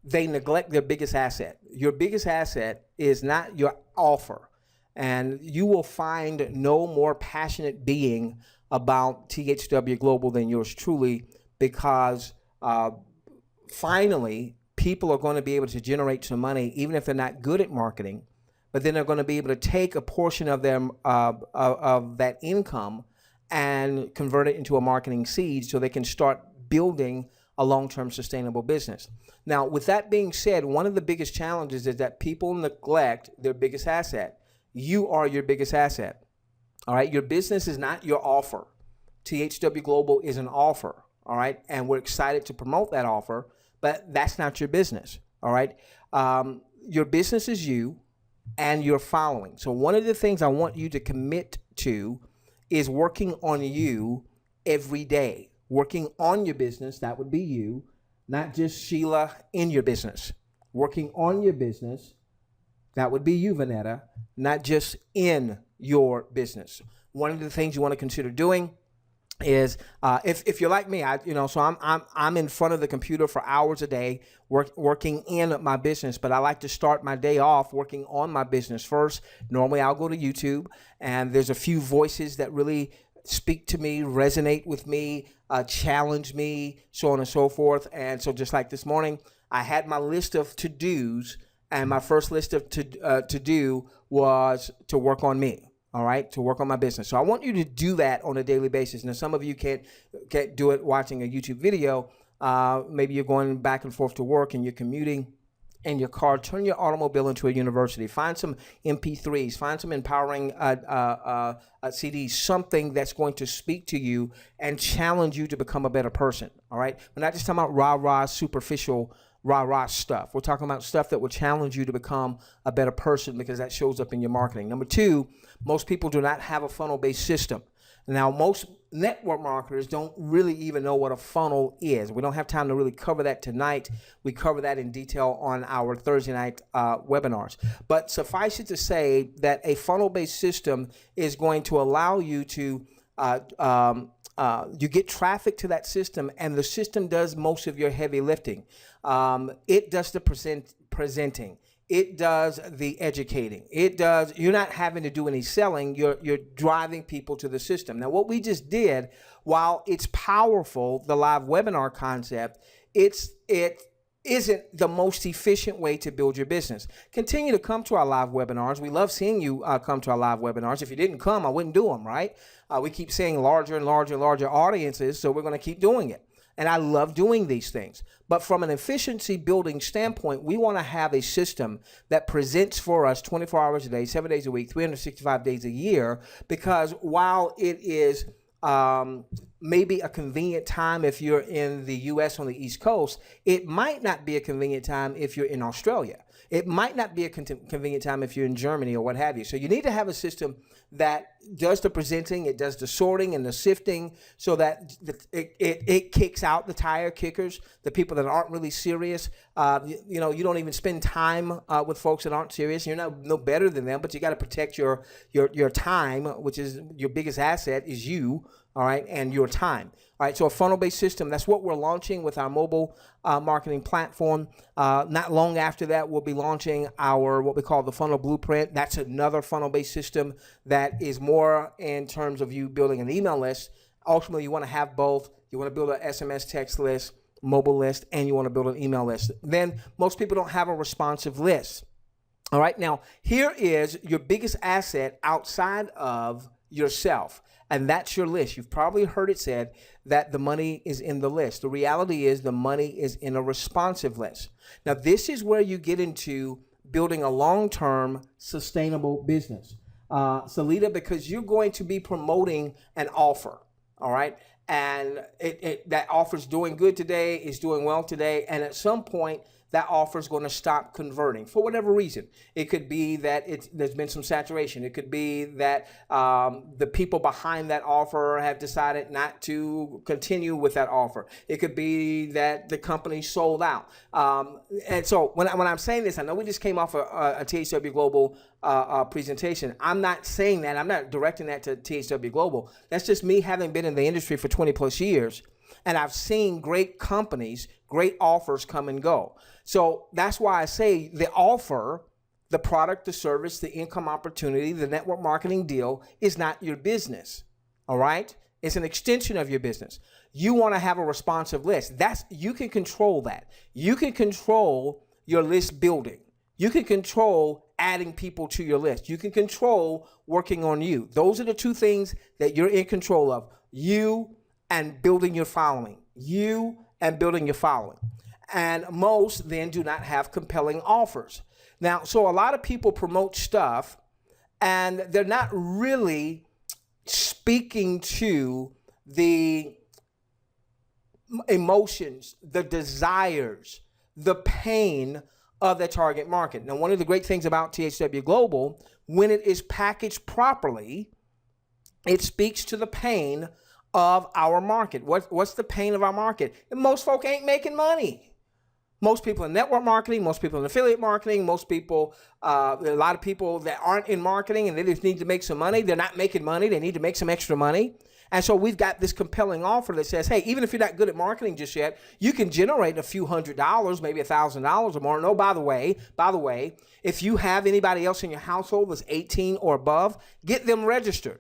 they neglect their biggest asset. Your biggest asset is not your offer. And you will find no more passionate being about THW Global than yours truly, because finally, people are going to be able to generate some money, even if they're not good at marketing, but then they're going to be able to take a portion of them of that income and convert it into a marketing seed so they can start building a long-term sustainable business. Now, with that being said, one of the biggest challenges is that people neglect their biggest asset. You are your biggest asset. All right, your business is not your offer. THW Global is an offer. All right, and we're excited to promote that offer, but that's not your business. All right, your business is you and your following. So one of the things I want you to commit to is working on you every day. Working on your business, that would be you, not just Sheila in your business. Working on your business, that would be you, Vanetta, not just in your business. One of the things you want to consider doing is if you're like me, so I'm in front of the computer for hours a day working in my business, but I like to start my day off working on my business first. Normally I'll go to YouTube, and there's a few voices that really speak to me, resonate with me, challenge me, so on and so forth. And so just like this morning, I had my list of to-dos, and my first list of to-do was to work on me, all right, to work on my business. So I want you to do that on a daily basis. Now, some of you can't do it watching a YouTube video. Maybe you're going back and forth to work and you're commuting in your car. Turn your automobile into a university. Find some MP3s. Find some empowering CDs, something that's going to speak to you and challenge you to become a better person, all right? We're not just talking about rah-rah, superficial rah-rah stuff. We're talking about stuff that will challenge you to become a better person, because that shows up in your marketing. Number 2, most people do not have a funnel-based system. Now, most network marketers don't really even know what a funnel is. We don't have time to really cover that tonight. We cover that in detail on our Thursday night webinars. But suffice it to say that a funnel-based system is going to allow you to you get traffic to that system, and the system does most of your heavy lifting. It does the presenting. It does the educating. You're not having to do any selling. You're driving people to the system. Now, what we just did, while it's powerful, the live webinar concept, it isn't the most efficient way to build your business. Continue to come to our live webinars. We love seeing you come to our live webinars. If you didn't come, I wouldn't do them, right? We keep seeing larger and larger and larger audiences, so we're going to keep doing it. And I love doing these things. But from an efficiency building standpoint, we want to have a system that presents for us 24 hours a day, 7 days a week, 365 days a year, because while it is maybe a convenient time if you're in the U.S. on the East Coast, it might not be a convenient time if you're in Australia. It might not be a convenient time if you're in Germany or what have you. So you need to have a system that does the presenting, it does the sorting and the sifting, so that it kicks out the tire kickers, the people that aren't really serious. You don't even spend time with folks that aren't serious. You're no better than them, but you got to protect your time, which is your biggest asset is you, all right, and your time. All right, so a funnel-based system, that's what we're launching with our mobile marketing platform. Not long after that, we'll be launching our what we call the funnel blueprint. That's another funnel-based system that is more in terms of you building an email list. Ultimately, you want to have both. You want to build an SMS text list, mobile list, and you want to build an email list. Then most people don't have a responsive list. All right, now here is your biggest asset outside of yourself. And that's your list. You've probably heard it said that the money is in the list. The reality is the money is in a responsive list. Now, this is where you get into building a long-term sustainable business. Salita, because you're going to be promoting an offer, all right? And that offer's doing good today, is doing well today, and at some point, that offer is going to stop converting for whatever reason. It could be that there's been some saturation. It could be that the people behind that offer have decided not to continue with that offer. It could be that the company sold out. And so when I'm saying this, I know we just came off a THW Global presentation. I'm not saying that. I'm not directing that to THW Global. That's just me having been in the industry for 20 plus years. And I've seen great companies, great offers come and go. So that's why I say the offer, the product, the service, the income opportunity, the network marketing deal is not your business. All right? It's an extension of your business. You want to have a responsive list. You can control that. You can control your list building. You can control adding people to your list. You can control working on you. Those are the two things that you're in control of. You and building your following. You and building your following. And most then do not have compelling offers. Now, so a lot of people promote stuff and they're not really speaking to the emotions, the desires, the pain of the target market. Now, one of the great things about THW Global, when it is packaged properly, it speaks to the pain of our market. What's the pain of our market? And most folk ain't making money. Most people in network marketing, most people in affiliate marketing, most people, a lot of people that aren't in marketing and they just need to make some money. They're not making money. They need to make some extra money. And so we've got this compelling offer that says, hey, even if you're not good at marketing just yet, you can generate a few $100s, maybe $1,000 or more. No, by the way, if you have anybody else in your household that's 18 or above, get them registered.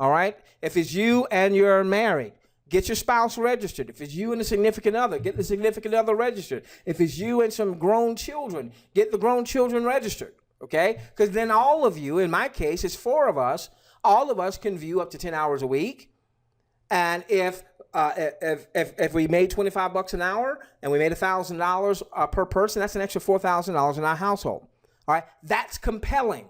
All right. If it's you and you're married, get your spouse registered. If it's you and a significant other, get the significant other registered. If it's you and some grown children, get the grown children registered. Okay. Because then all of you, in my case, it's 4 of us, all of us can view up to 10 hours a week. And if we made $25 an hour and we made $1,000 per person, that's an extra $4,000 in our household. All right. That's compelling.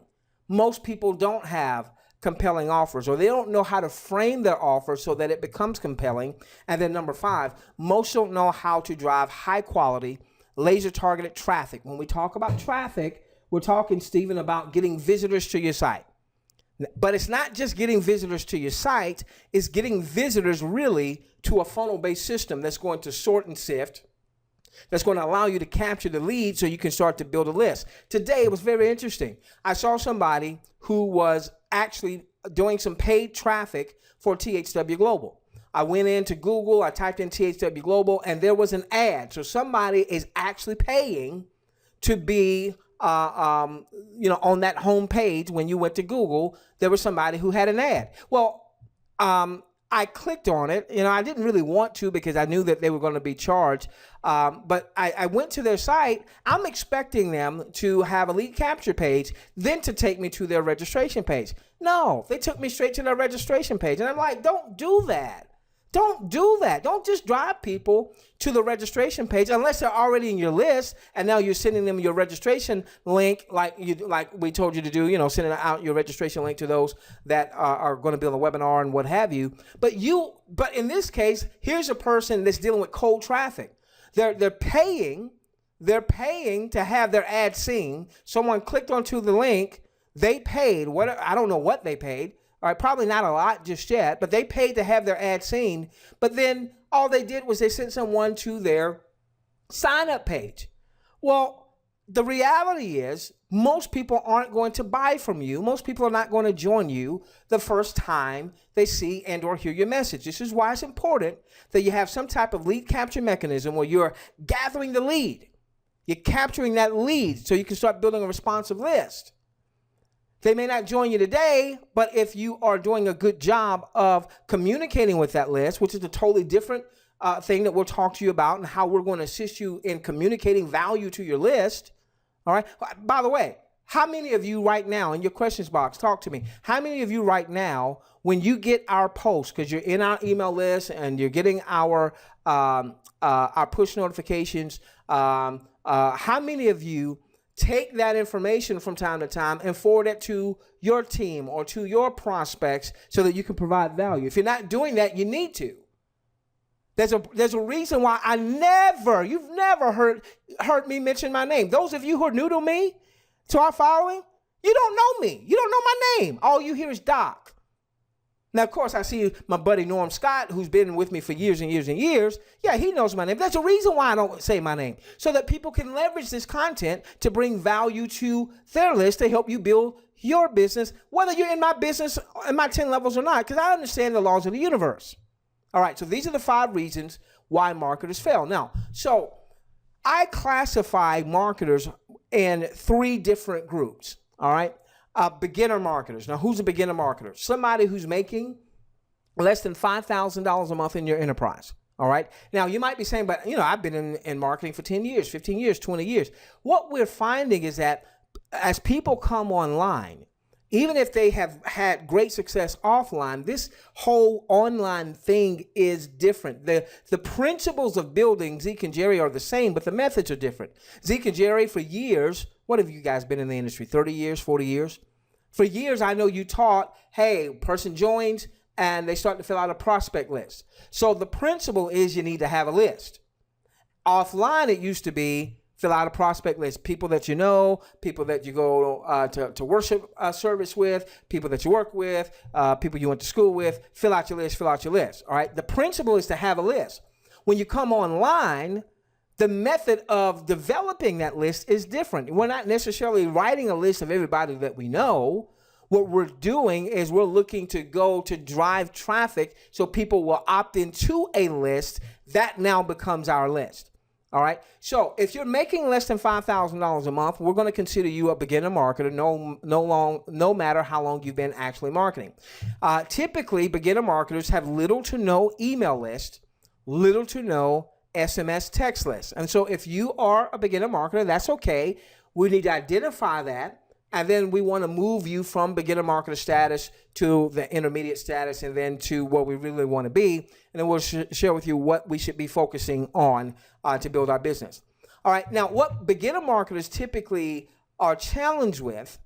Most people don't have compelling offers, or they don't know how to frame their offer so that it becomes compelling. And then number 5, most don't know how to drive high quality, laser targeted traffic. When we talk about traffic, we're talking, Stephen, about getting visitors to your site. But it's not just getting visitors to your site, it's getting visitors really to a funnel-based system that's going to sort and sift, that's going to allow you to capture the lead so you can start to build a list. Today, it was very interesting. I saw somebody who was actually doing some paid traffic for THW Global. I went into Google, I typed in THW Global, and there was an ad. So somebody is actually paying to be on that home page. When you went to Google, there was somebody who had an ad. Well, I clicked on it. I didn't really want to because I knew that they were going to be charged. But I went to their site. I'm expecting them to have a lead capture page, then to take me to their registration page. No, they took me straight to their registration page. And I'm like, don't do that. Don't do that. Don't just drive people to the registration page unless they're already in your list and now you're sending them your registration link like we told you to do, sending out your registration link to those that are going to be on the webinar and what have you. But in this case, here's a person that's dealing with cold traffic. They're paying to have their ad seen. Someone clicked onto the link. They paid I don't know what they paid. All right, probably not a lot just yet, but they paid to have their ad seen. But then all they did was they sent someone to their sign-up page. Well, the reality is most people aren't going to buy from you. Most people are not going to join you the first time they see and or hear your message. This is why it's important that you have some type of lead capture mechanism where you're gathering the lead. You're capturing that lead so you can start building a responsive list. They may not join you today, but if you are doing a good job of communicating with that list, which is a totally different thing that we'll talk to you about and how we're going to assist you in communicating value to your list. All right. By the way, how many of you right now in your questions box, talk to me. How many of you right now when you get our post, because you're in our email list and you're getting our push notifications, how many of you take that information from time to time and forward it to your team or to your prospects so that you can provide value? If you're not doing that, you need to. There's a reason why you've never heard me mention my name. Those of you who are new to me, to our following, you don't know me. You don't know my name. All you hear is Doc. Now, of course, I see my buddy Norm Scott, who's been with me for years and years and years. Yeah, he knows my name. There's a reason why I don't say my name, so that people can leverage this content to bring value to their list to help you build your business, whether you're in my business, in my 10 levels or not, because I understand the laws of the universe. All right, so these are the 5 reasons why marketers fail. Now, so I classify marketers in 3 different groups, all right? Beginner marketers. Now, who's a beginner marketer? Somebody who's making less than $5,000 a month in your enterprise. All right. Now, you might be saying, but, I've been in marketing for 10 years, 15 years, 20 years. What we're finding is that as people come online, even if they have had great success offline, this whole online thing is different. The principles of building Zeke and Jerry are the same, but the methods are different. Zeke and Jerry, for years, what have you guys been in the industry? 30 years, 40 years? For years, I know you taught, hey, person joins and they start to fill out a prospect list. So the principle is you need to have a list. Offline, it used to be fill out a prospect list. People that you know, people that you go to worship service with, people that you work with, people you went to school with. Fill out your list, All right. The principle is to have a list. When you come online, the method of developing that list is different. We're not necessarily writing a list of everybody that we know. What we're doing is we're looking to go to drive traffic so people will opt into a list. That now becomes our list. All right. So if you're making less than $5,000 a month, we're going to consider you a beginner marketer, no matter how long you've been actually marketing. Typically, beginner marketers have little to no email list, little to no SMS text list. And so if you are a beginner marketer, that's okay. We need to identify that. And then we want to move you from beginner marketer status to the intermediate status and then to what we really want to be. And then we'll share with you what we should be focusing on to build our business. All right. Now, what beginner marketers typically are challenged with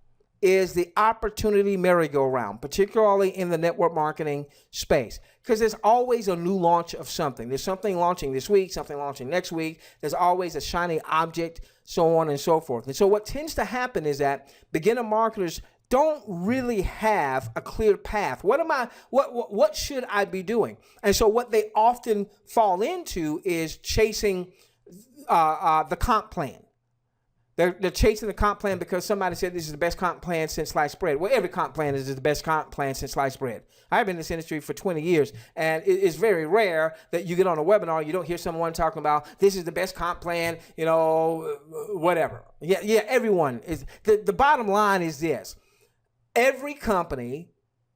is the opportunity merry-go-round, particularly in the network marketing space, because there's always a new launch of something. There's something launching this week, something launching next week. There's always a shiny object, so on and so forth. And so what tends to happen is that beginner marketers don't really have a clear path. What should I be doing? And so what they often fall into is chasing the comp plan. They're chasing the comp plan because somebody said this is the best comp plan since sliced bread. Well, every comp plan is the best comp plan since sliced bread. I've been in this industry for 20 years, and it's very rare that you get on a webinar, you don't hear someone talking about this is the best comp plan, whatever. Yeah, everyone is. The bottom line is this. Every company,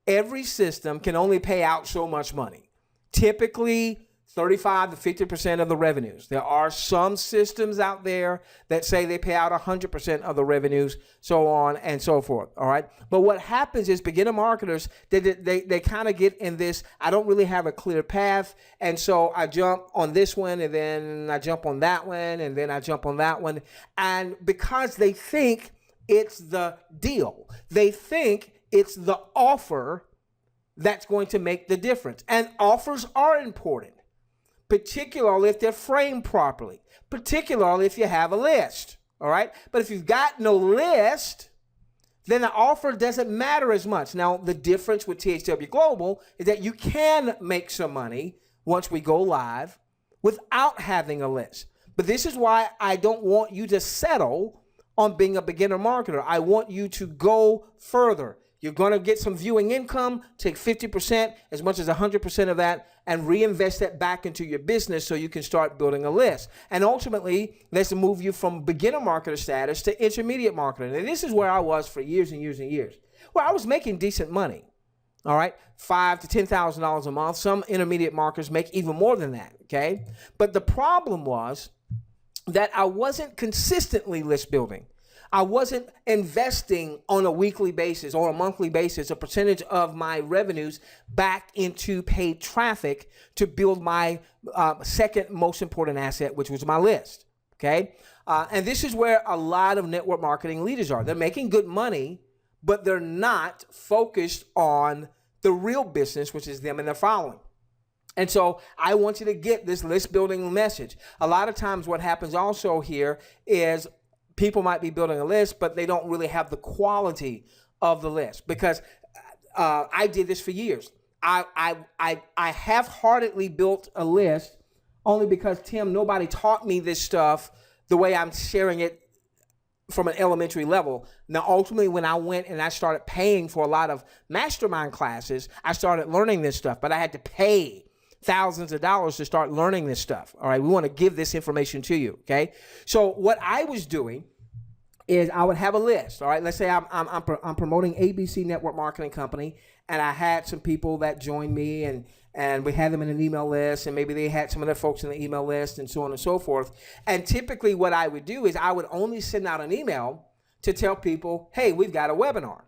every system can only pay out so much money. Typically, 35 to 50% of the revenues. There are some systems out there that say they pay out 100% of the revenues, so on and so forth. All right. But what happens is beginner marketers, they kind of get in this, I don't really have a clear path. And so I jump on this one and then I jump on that one and then I jump on that one. And because they think it's the deal, they think it's the offer that's going to make the difference. And offers are important, particularly if they're framed properly, particularly if you have a list, all right? But if you've got no list, then the offer doesn't matter as much. Now, the difference with THW Global is that you can make some money once we go live without having a list. But this is why I don't want you to settle on being a beginner marketer. I want you to go further. You're going to get some viewing income, take 50%, as much as 100% of that, and reinvest that back into your business so you can start building a list. And ultimately, let's move you from beginner marketer status to intermediate marketer. And this is where I was for years and years and years, where I was making decent money, all right, $5,000 to $10,000 a month. Some intermediate marketers make even more than that, okay? But the problem was that I wasn't consistently list building. I wasn't investing on a weekly basis or a monthly basis a percentage of my revenues back into paid traffic to build my second most important asset, which was my list. Okay. And this is where a lot of network marketing leaders are. They're making good money, but they're not focused on the real business, which is them and their following. And so I want you to get this list building message. A lot of times what happens also here is people might be building a list, but they don't really have the quality of the list, because I did this for years. I half-heartedly built a list only because, Tim, nobody taught me this stuff the way I'm sharing it from an elementary level. Now, ultimately, when I went and I started paying for a lot of mastermind classes, I started learning this stuff, but I had to pay thousands of dollars to start learning this stuff. All right, we want to give this information to you. Okay, so what I was doing is I would have a list. All right, let's say I'm promoting ABC Network Marketing Company, and I had some people that joined me, and we had them in an email list, and maybe they had some other folks in the email list, and so on and so forth. And typically what I would do is I would only send out an email to tell people, hey, we've got a webinar.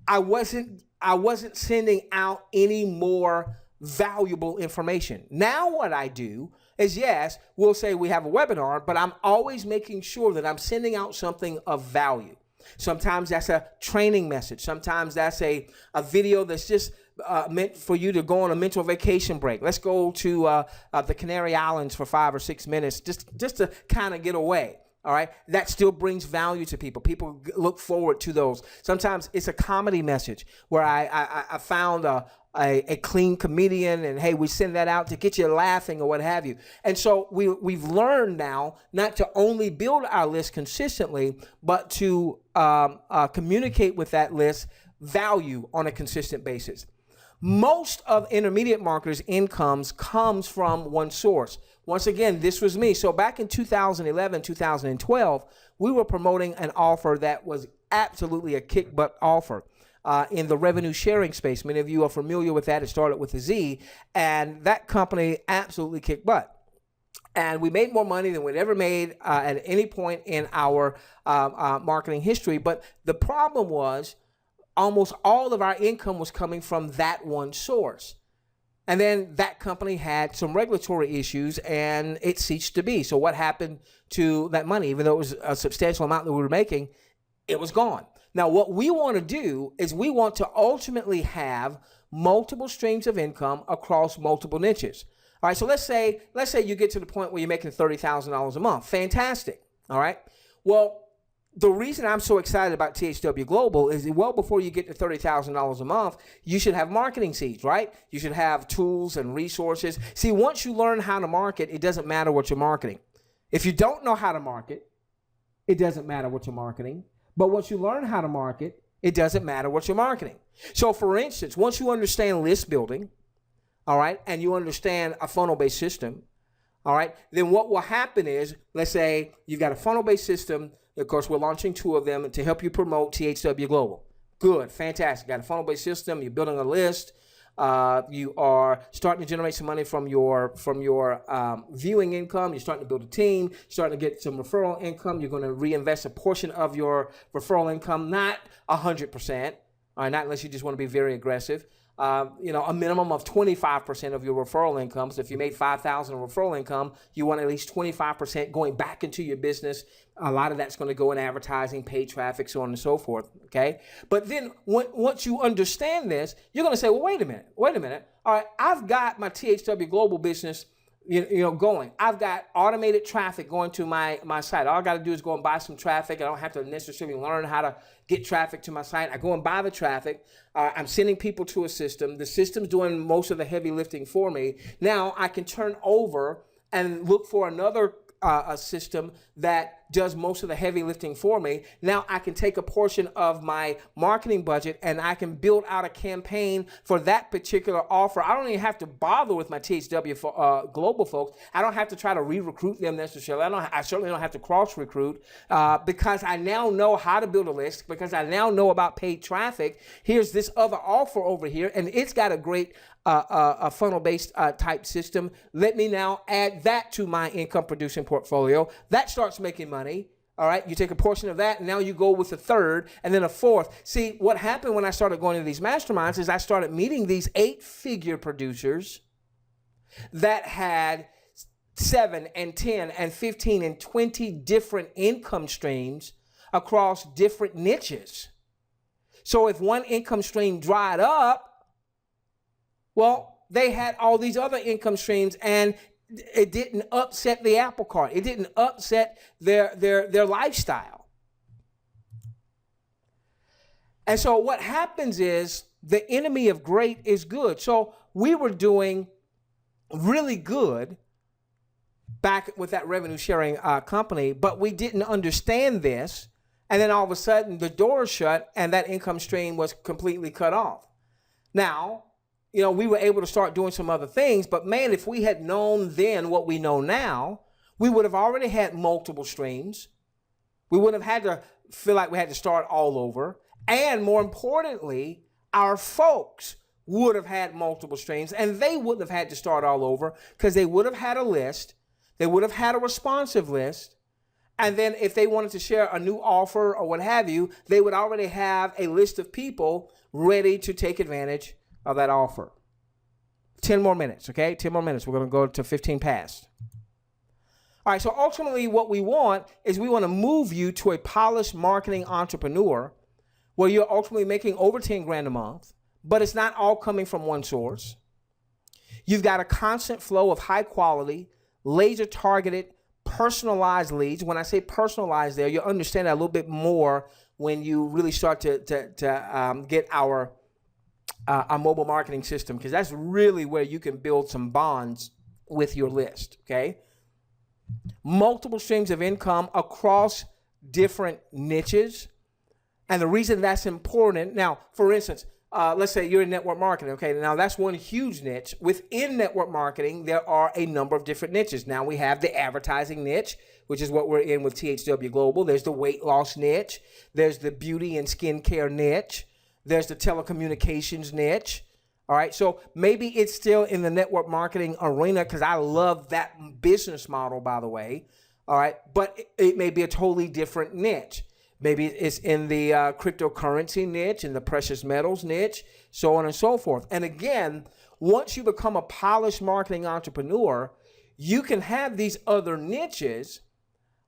I wasn't sending out any more valuable information. Now what I do is, yes, we'll say we have a webinar, but I'm always making sure that I'm sending out something of value. Sometimes that's a training message. Sometimes that's a video that's just meant for you to go on a mental vacation break. Let's go to the Canary Islands for 5 or 6 minutes just to kind of get away. All right, that still brings value to people. People look forward to those. Sometimes it's a comedy message where I found a clean comedian, and hey, we send that out to get you laughing or what have you. And so we've learned now not to only build our list consistently, but to communicate with that list value on a consistent basis. Most of intermediate marketers' incomes comes from one source. Once again, this was me. So back in 2011, 2012, we were promoting an offer that was absolutely a kick butt offer in the revenue sharing space. Many of you are familiar with that. It started with a Z, and that company absolutely kicked butt. And we made more money than we'd ever made at any point in our marketing history. But the problem was almost all of our income was coming from that one source. And then that company had some regulatory issues, and it ceased to be. So what happened to that money? Even though it was a substantial amount that we were making, it was gone. Now, what we want to do is we want to ultimately have multiple streams of income across multiple niches. All right, so let's say you get to the point where you're making $30,000 a month. Fantastic. All right. Well, the reason I'm so excited about THW Global is well before you get to $30,000 a month, you should have marketing seeds, right? You should have tools and resources. See, once you learn how to market, it doesn't matter what you're marketing. If you don't know how to market, it doesn't matter what you're marketing. But once you learn how to market, it doesn't matter what you're marketing. So for instance, once you understand list building, all right, and you understand a funnel-based system, all right, then what will happen is, let's say you've got a funnel-based system. Of course, we're launching 2 of them to help you promote THW Global. Good, fantastic. Got a funnel-based system. You're building a list. You are starting to generate some money from your viewing income. You're starting to build a team. You're starting to get some referral income. You're going to reinvest a portion of your referral income, not 100%, all right, not unless you just want to be very aggressive. A minimum of 25% of your referral income. So if you made $5,000 in referral income, you want at least 25% going back into your business. A lot of that's going to go in advertising, paid traffic, so on and so forth. Okay. But then once you understand this, you're going to say, well, wait a minute. All right. I've got my THW Global business going. I've got automated traffic going to my site. All I got to do is go and buy some traffic. I don't have to necessarily learn how to get traffic to my site. I go and buy the traffic. I'm sending people to a system. The system's doing most of the heavy lifting for me. Now I can turn over and look for another a system that does most of the heavy lifting for me. Now I can take a portion of my marketing budget and I can build out a campaign for that particular offer. I don't even have to bother with my THW Global folks. I don't have to try to re-recruit them necessarily. I certainly don't have to cross-recruit because I now know how to build a list, because I now know about paid traffic. Here's this other offer over here, and it's got a great a funnel-based type system. Let me now add that to my income-producing portfolio. That starts making money. All right, you take a portion of that, and now you go with a third, and then a fourth. See, what happened when I started going to these masterminds is I started meeting these 8-figure producers that had 7 and 10 and 15 and 20 different income streams across different niches. So if one income stream dried up, well, they had all these other income streams, and it didn't upset the apple cart. It didn't upset their lifestyle. And so what happens is the enemy of great is good. So we were doing really good back with that revenue sharing company, but we didn't understand this. And then all of a sudden the door shut and that income stream was completely cut off. Now, we were able to start doing some other things, but man, if we had known then what we know now, we would have already had multiple streams. We wouldn't have had to feel like we had to start all over. And more importantly, our folks would have had multiple streams, and they wouldn't have had to start all over because they would have had a list. They would have had a responsive list. And then if they wanted to share a new offer or what have you, they would already have a list of people ready to take advantage of that offer. 10 more minutes, okay? 10 more minutes. We're going to go to 15 past. All right, so ultimately what we want is we want to move you to a polished marketing entrepreneur where you're ultimately making over 10 grand a month, but it's not all coming from one source. You've got a constant flow of high quality, laser targeted, personalized leads. When I say personalized there, you'll understand that a little bit more when you really start to get our mobile marketing system, because that's really where you can build some bonds with your list, okay? Multiple streams of income across different niches. And the reason that's important, now, for instance, let's say you're in network marketing, okay? Now, that's one huge niche. Within network marketing, there are a number of different niches. Now, we have the advertising niche, which is what we're in with THW Global. There's the weight loss niche. There's the beauty and skincare niche. There's the telecommunications niche. All right, so maybe it's still in the network marketing arena because I love that business model, by the way. All right, but it may be a totally different niche. Maybe it's in the cryptocurrency niche, in the precious metals niche, so on and so forth. And again, once you become a polished marketing entrepreneur, you can have these other niches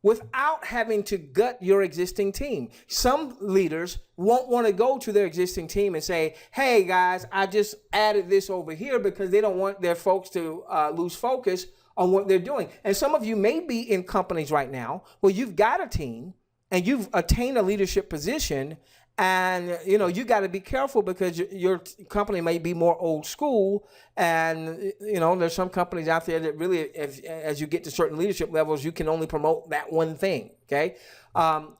without having to gut your existing team. Some leaders won't want to go to their existing team and say, hey guys, I just added this over here, because they don't want their folks to lose focus on what they're doing. And some of you may be in companies right now where you've got a team and you've attained a leadership position, and you got to be careful because your company may be more old school, and there's some companies out there that really, as you get to certain leadership levels, you can only promote that one thing. Okay, so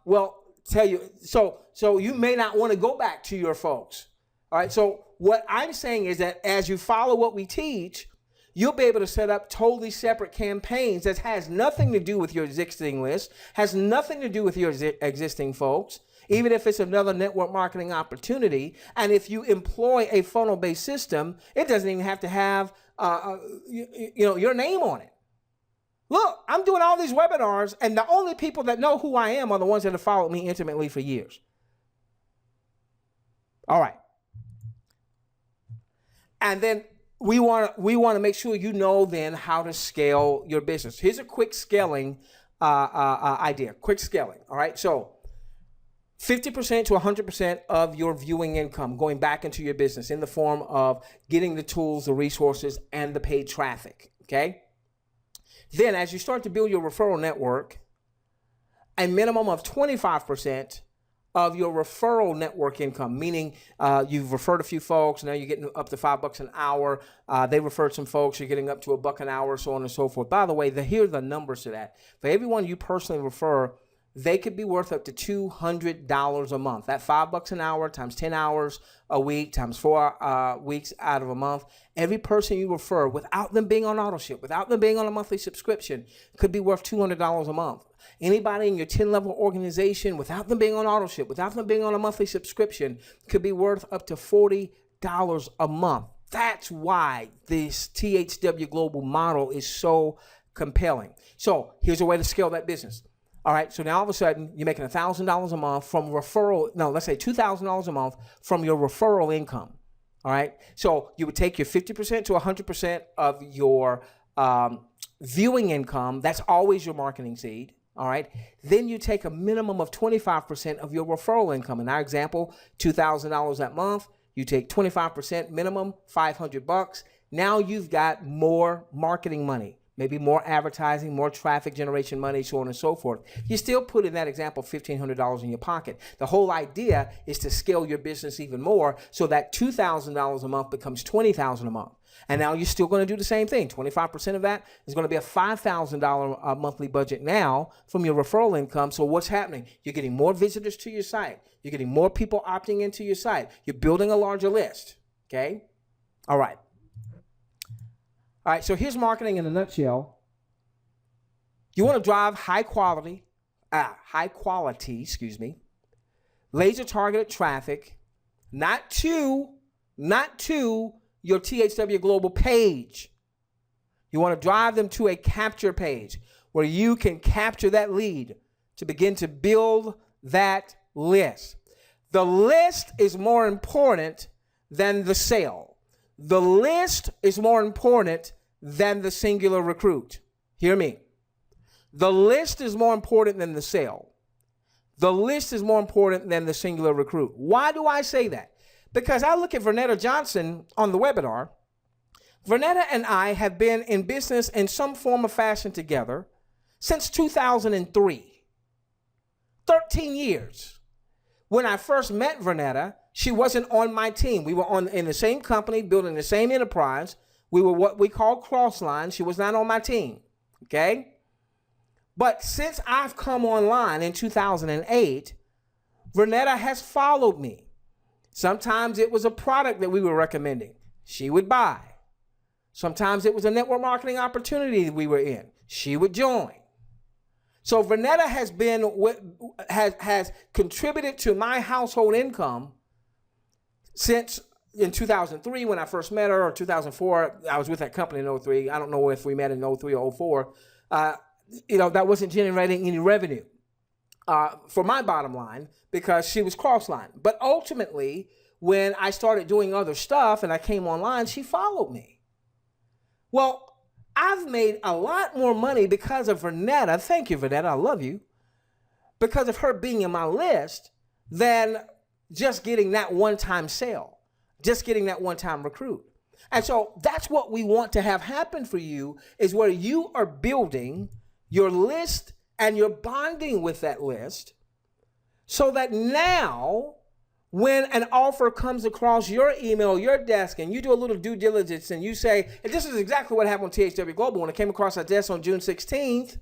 you may not want to go back to your folks. All right. So what I'm saying is that as you follow what we teach, you'll be able to set up totally separate campaigns that has nothing to do with your existing list, has nothing to do with your existing folks, even if it's another network marketing opportunity. And if you employ a funnel-based system, it doesn't even have to have your name on it. Look, I'm doing all these webinars, and the only people that know who I am are the ones that have followed me intimately for years. All right. And then we want to make sure you know then how to scale your business. Here's a quick scaling idea. Quick scaling. All right. So 50% to 100% of your viewing income going back into your business in the form of getting the tools, the resources, and the paid traffic. Okay. Then as you start to build your referral network, a minimum of 25% of your referral network income, meaning you've referred a few folks, now you're getting up to $5 an hour. They referred some folks, you're getting up to $1 an hour, so on and so forth. By the way, here are the numbers to that. For everyone you personally refer, they could be worth up to $200 a month. That $5 an hour times 10 hours a week times 4 weeks out of a month. Every person you refer, without them being on auto ship, without them being on a monthly subscription, could be worth $200 a month. Anybody in your 10-level organization, without them being on auto ship, without them being on a monthly subscription, could be worth up to $40 a month. That's why this THW Global model is so compelling. So here's a way to scale that business. All right, so now all of a sudden you're making $1,000 a month from referral. No, let's say $2,000 a month from your referral income. All right, so you would take your 50% to 100% of your viewing income. That's always your marketing seed. All right, then you take a minimum of 25% of your referral income. In our example, $2,000 that month. You take 25% minimum, $500. Now you've got more marketing money, maybe more advertising, more traffic generation money, so on and so forth. You still put in that example $1,500 in your pocket. The whole idea is to scale your business even more so that $2,000 a month becomes $20,000 a month. And now you're still going to do the same thing. 25% of that is going to be a $5,000 monthly budget now from your referral income. So what's happening? You're getting more visitors to your site. You're getting more people opting into your site. You're building a larger list. Okay? All right. All right, so here's marketing in a nutshell. You want to drive high quality, laser targeted traffic, not to your THW Global page. You want to drive them to a capture page where you can capture that lead to begin to build that list. The list is more important than the sale. The list is more important than the singular recruit. Hear me. The list is more important than the sale. The list is more important than the singular recruit. Why do I say that? Because I look at Vernetta Johnson on the webinar. Vernetta and I have been in business in some form or fashion together since 2003. 13 years. When I first met Vernetta, she wasn't on my team. We were in the same company, building the same enterprise. We were what we call cross-line. She was not on my team, okay? But since I've come online in 2008, Vernetta has followed me. Sometimes it was a product that we were recommending. She would buy. Sometimes it was a network marketing opportunity that we were in. She would join. So Vernetta has contributed to my household income since in 2003 when I first met her, or 2004. I was with that company in 03. I don't know if we met in 03 or 04. That wasn't generating any revenue for my bottom line because she was cross-line. But ultimately, when I started doing other stuff and I came online, she followed me. Well, I've made a lot more money because of Vernetta. Thank you, Vernetta. I love you. Because of her being in my list than just getting that one-time sale, just getting that one-time recruit. And so that's what we want to have happen for you, is where you are building your list and you're bonding with that list so that now when an offer comes across your email, your desk, and you do a little due diligence and you say, and this is exactly what happened with THW Global. When it came across our desk on June 16th,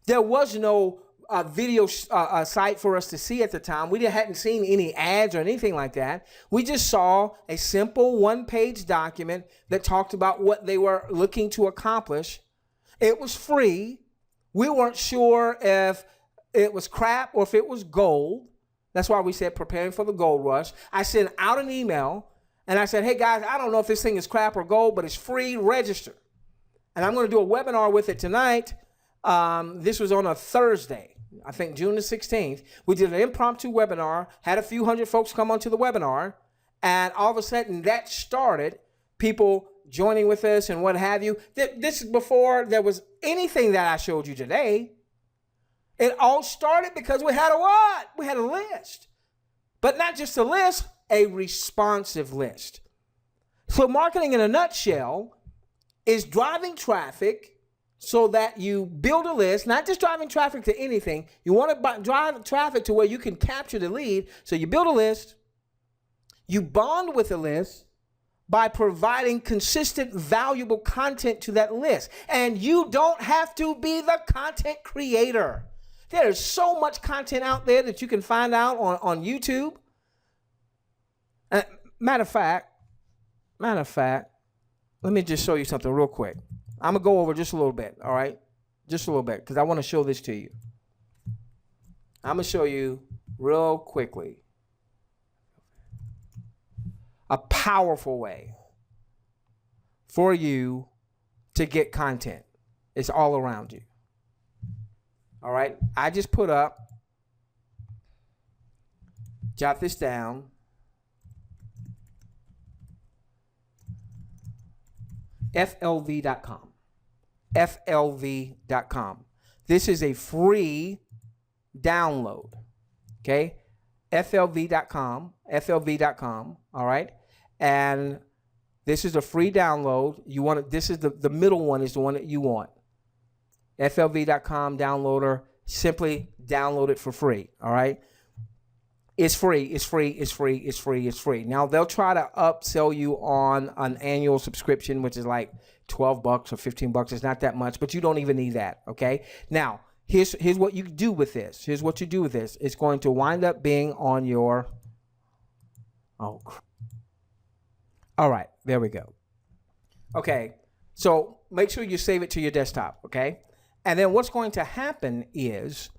there was no video site for us to see at the time. We hadn't seen any ads or anything like that. We just saw a simple one-page document that talked about what they were looking to accomplish. It was free. We weren't sure if it was crap or if it was gold. That's why we said preparing for the gold rush. I sent out an email and I said, hey guys, I don't know if this thing is crap or gold, but it's free, register. And I'm going to do a webinar with it tonight. This was on a Thursday, I think June the 16th. We did an impromptu webinar, had a few hundred folks come onto the webinar, and all of a sudden that started people joining with us and what have you. This is before there was anything that I showed you today. It all started because we had a what? We had a list. But not just a list, a responsive list. So marketing in a nutshell is driving traffic so that you build a list, not just driving traffic to anything. You want to drive traffic to where you can capture the lead. So you build a list, you bond with the list by providing consistent, valuable content to that list. And you don't have to be the content creator. There's so much content out there that you can find out on YouTube. Matter of fact, let me just show you something real quick. I'm going to go over just a little bit, all right? Just a little bit, because I want to show this to you. I'm going to show you real quickly a powerful way for you to get content. It's all around you. All right. I just put up, jot this down. FLV.com. FLV.com. This is a free download. Okay. FLV.com. FLV.com. All right. And this is a free download. You want it, this is the middle one is the one that you want. FLV.com downloader. Simply download it for free. All right. It's free. It's free. It's free. It's free. It's free. Now they'll try to upsell you on an annual subscription, which is like $12 or $15. It's not that much, but you don't even need that. Okay. Now here's what you do with this. Here's what you do with this. It's going to wind up being on your. Oh. All right. There we go. Okay. So make sure you save it to your desktop. Okay. And then what's going to happen is,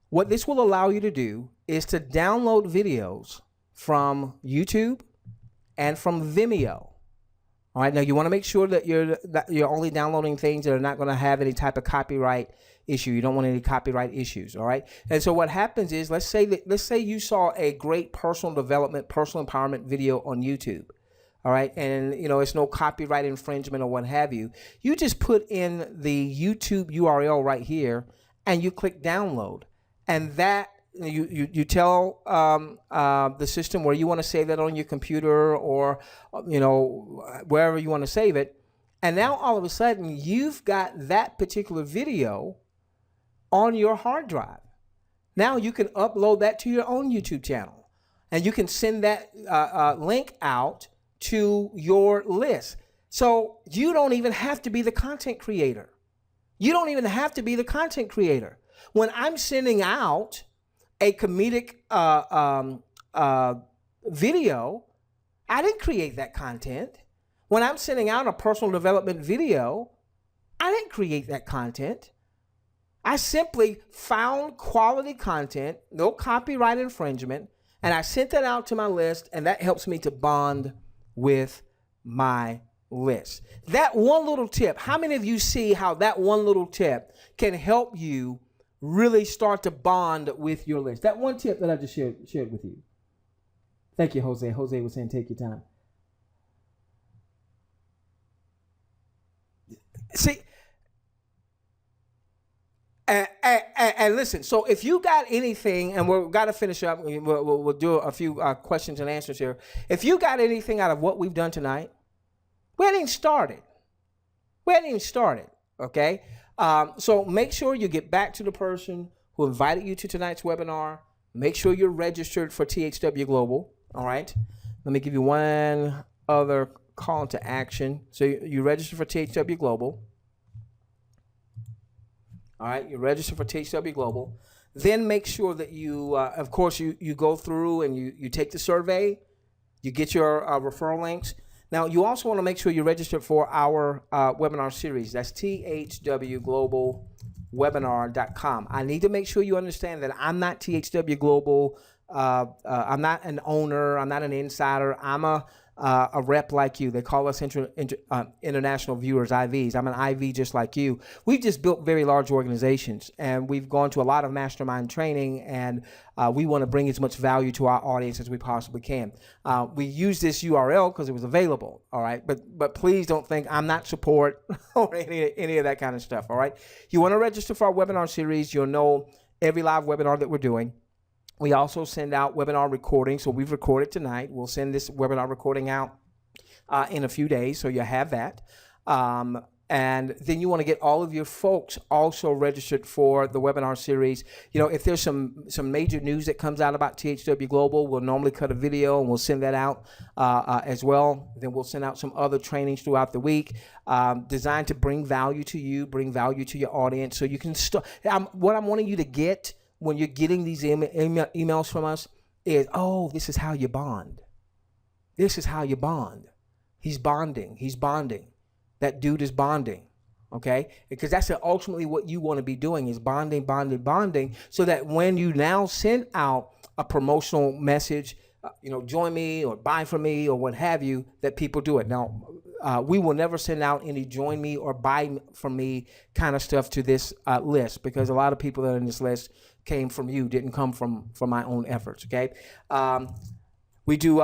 what this will allow you to do is to download videos from YouTube and from Vimeo. All right, now you want to make sure that you're only downloading things that are not going to have any type of copyright issue. You don't want any copyright issues. All right, and so what happens is, let's say you saw a great personal development, personal empowerment video on YouTube. All right, and it's no copyright infringement or what have you. You just put in the YouTube URL right here, and you click download. And that you tell the system where you want to save that on your computer or wherever you want to save it, and now all of a sudden you've got that particular video on your hard drive. Now you can upload that to your own YouTube channel, and you can send that link out to your list. So you don't even have to be the content creator. You don't even have to be the content creator. When I'm sending out a comedic video, I didn't create that content. When I'm sending out a personal development video, I didn't create that content. I simply found quality content, no copyright infringement, and I sent that out to my list, and that helps me to bond with my list. That one little tip, how many of you see how that one little tip can help you really start to bond with your list? That one tip that I just shared with you. Thank you, Jose. Jose was saying, take your time. See, and listen, so if you got anything, and we've got to finish up, we'll do a few questions and answers here. If you got anything out of what we've done tonight, we hadn't even started. Okay? So make sure you get back to the person who invited you to tonight's webinar. Make sure you're registered for THW Global. All right. Let me give you one other call to action. So you register for THW Global. All right. You register for THW Global. Then make sure that you, of course, you go through and you take the survey. You get your referral links. Now, you also want to make sure you register for our webinar series. That's THWGlobalWebinar.com. I need to make sure you understand that I'm not THW Global. I'm not an owner. I'm not an insider. I'm a rep like you. They call us international viewers, IVs. I'm an IV just like you. We've just built very large organizations, and we've gone to a lot of mastermind training, and we want to bring as much value to our audience as we possibly can. We use this URL because it was available, all right? But please don't think I'm not support or any of that kind of stuff, all right? You want to register for our webinar series. You'll know every live webinar that we're doing. We also send out webinar recordings. So we've recorded tonight. We'll send this webinar recording out in a few days, so you'll have that. And then you want to get all of your folks also registered for the webinar series. If there's some major news that comes out about THW Global, we'll normally cut a video and we'll send that out as well. Then we'll send out some other trainings throughout the week designed to bring value to you, bring value to your audience. So you can start. What I'm wanting you to get when you're getting these emails from us is, oh, this is how you bond. This is how you bond. He's bonding. He's bonding. That dude is bonding. Okay? Because that's ultimately what you want to be doing, is bonding, bonding, bonding, so that when you now send out a promotional message, join me or buy from me or what have you, that people do it. Now, we will never send out any join me or buy from me kind of stuff to this list, because a lot of people that are in this list came from you, didn't come from my own efforts. Okay. We do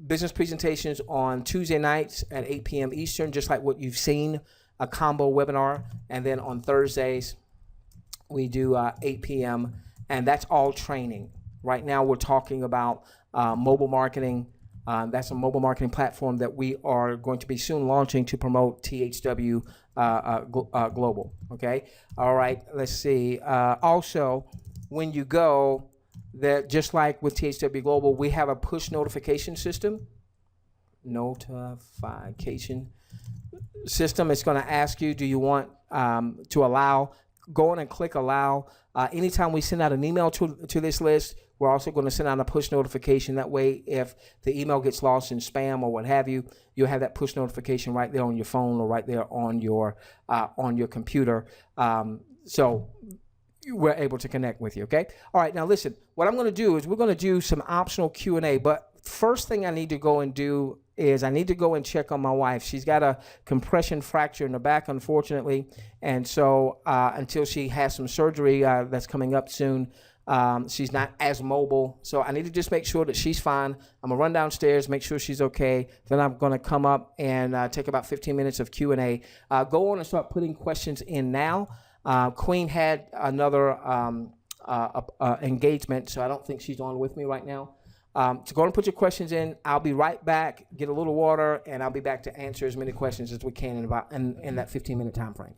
business presentations on Tuesday nights at 8 p.m. Eastern, just like what you've seen, a combo webinar. And then on Thursdays, we do 8 p.m. and that's all training. Right now, we're talking about mobile marketing. That's a mobile marketing platform that we are going to be soon launching to promote THW Global. Okay. All right. Let's see. Also, when you go, that just like with THW Global, we have a push notification system. Notification system. It's going to ask you, do you want to allow? Go in and click allow. Anytime we send out an email to this list, we're also going to send out a push notification. That way, if the email gets lost in spam or what have you, you'll have that push notification right there on your phone or right there on your computer. So we're able to connect with you. Okay. All right. Now listen. What I'm going to do is we're going to do some optional Q&A. But first thing I need to go and do is I need to go and check on my wife. She's got a compression fracture in the back, unfortunately, and so until she has some surgery that's coming up soon. She's not as mobile, so I need to just make sure that she's fine. I'm gonna run downstairs, make sure she's okay. Then I'm gonna come up and take about 15 minutes of Q&A. Go on and start putting questions in now. Queen had another engagement, so I don't think she's on with me right now. So go and put your questions in. I'll be right back, get a little water, and I'll be back to answer as many questions as we can in that 15-minute time frame.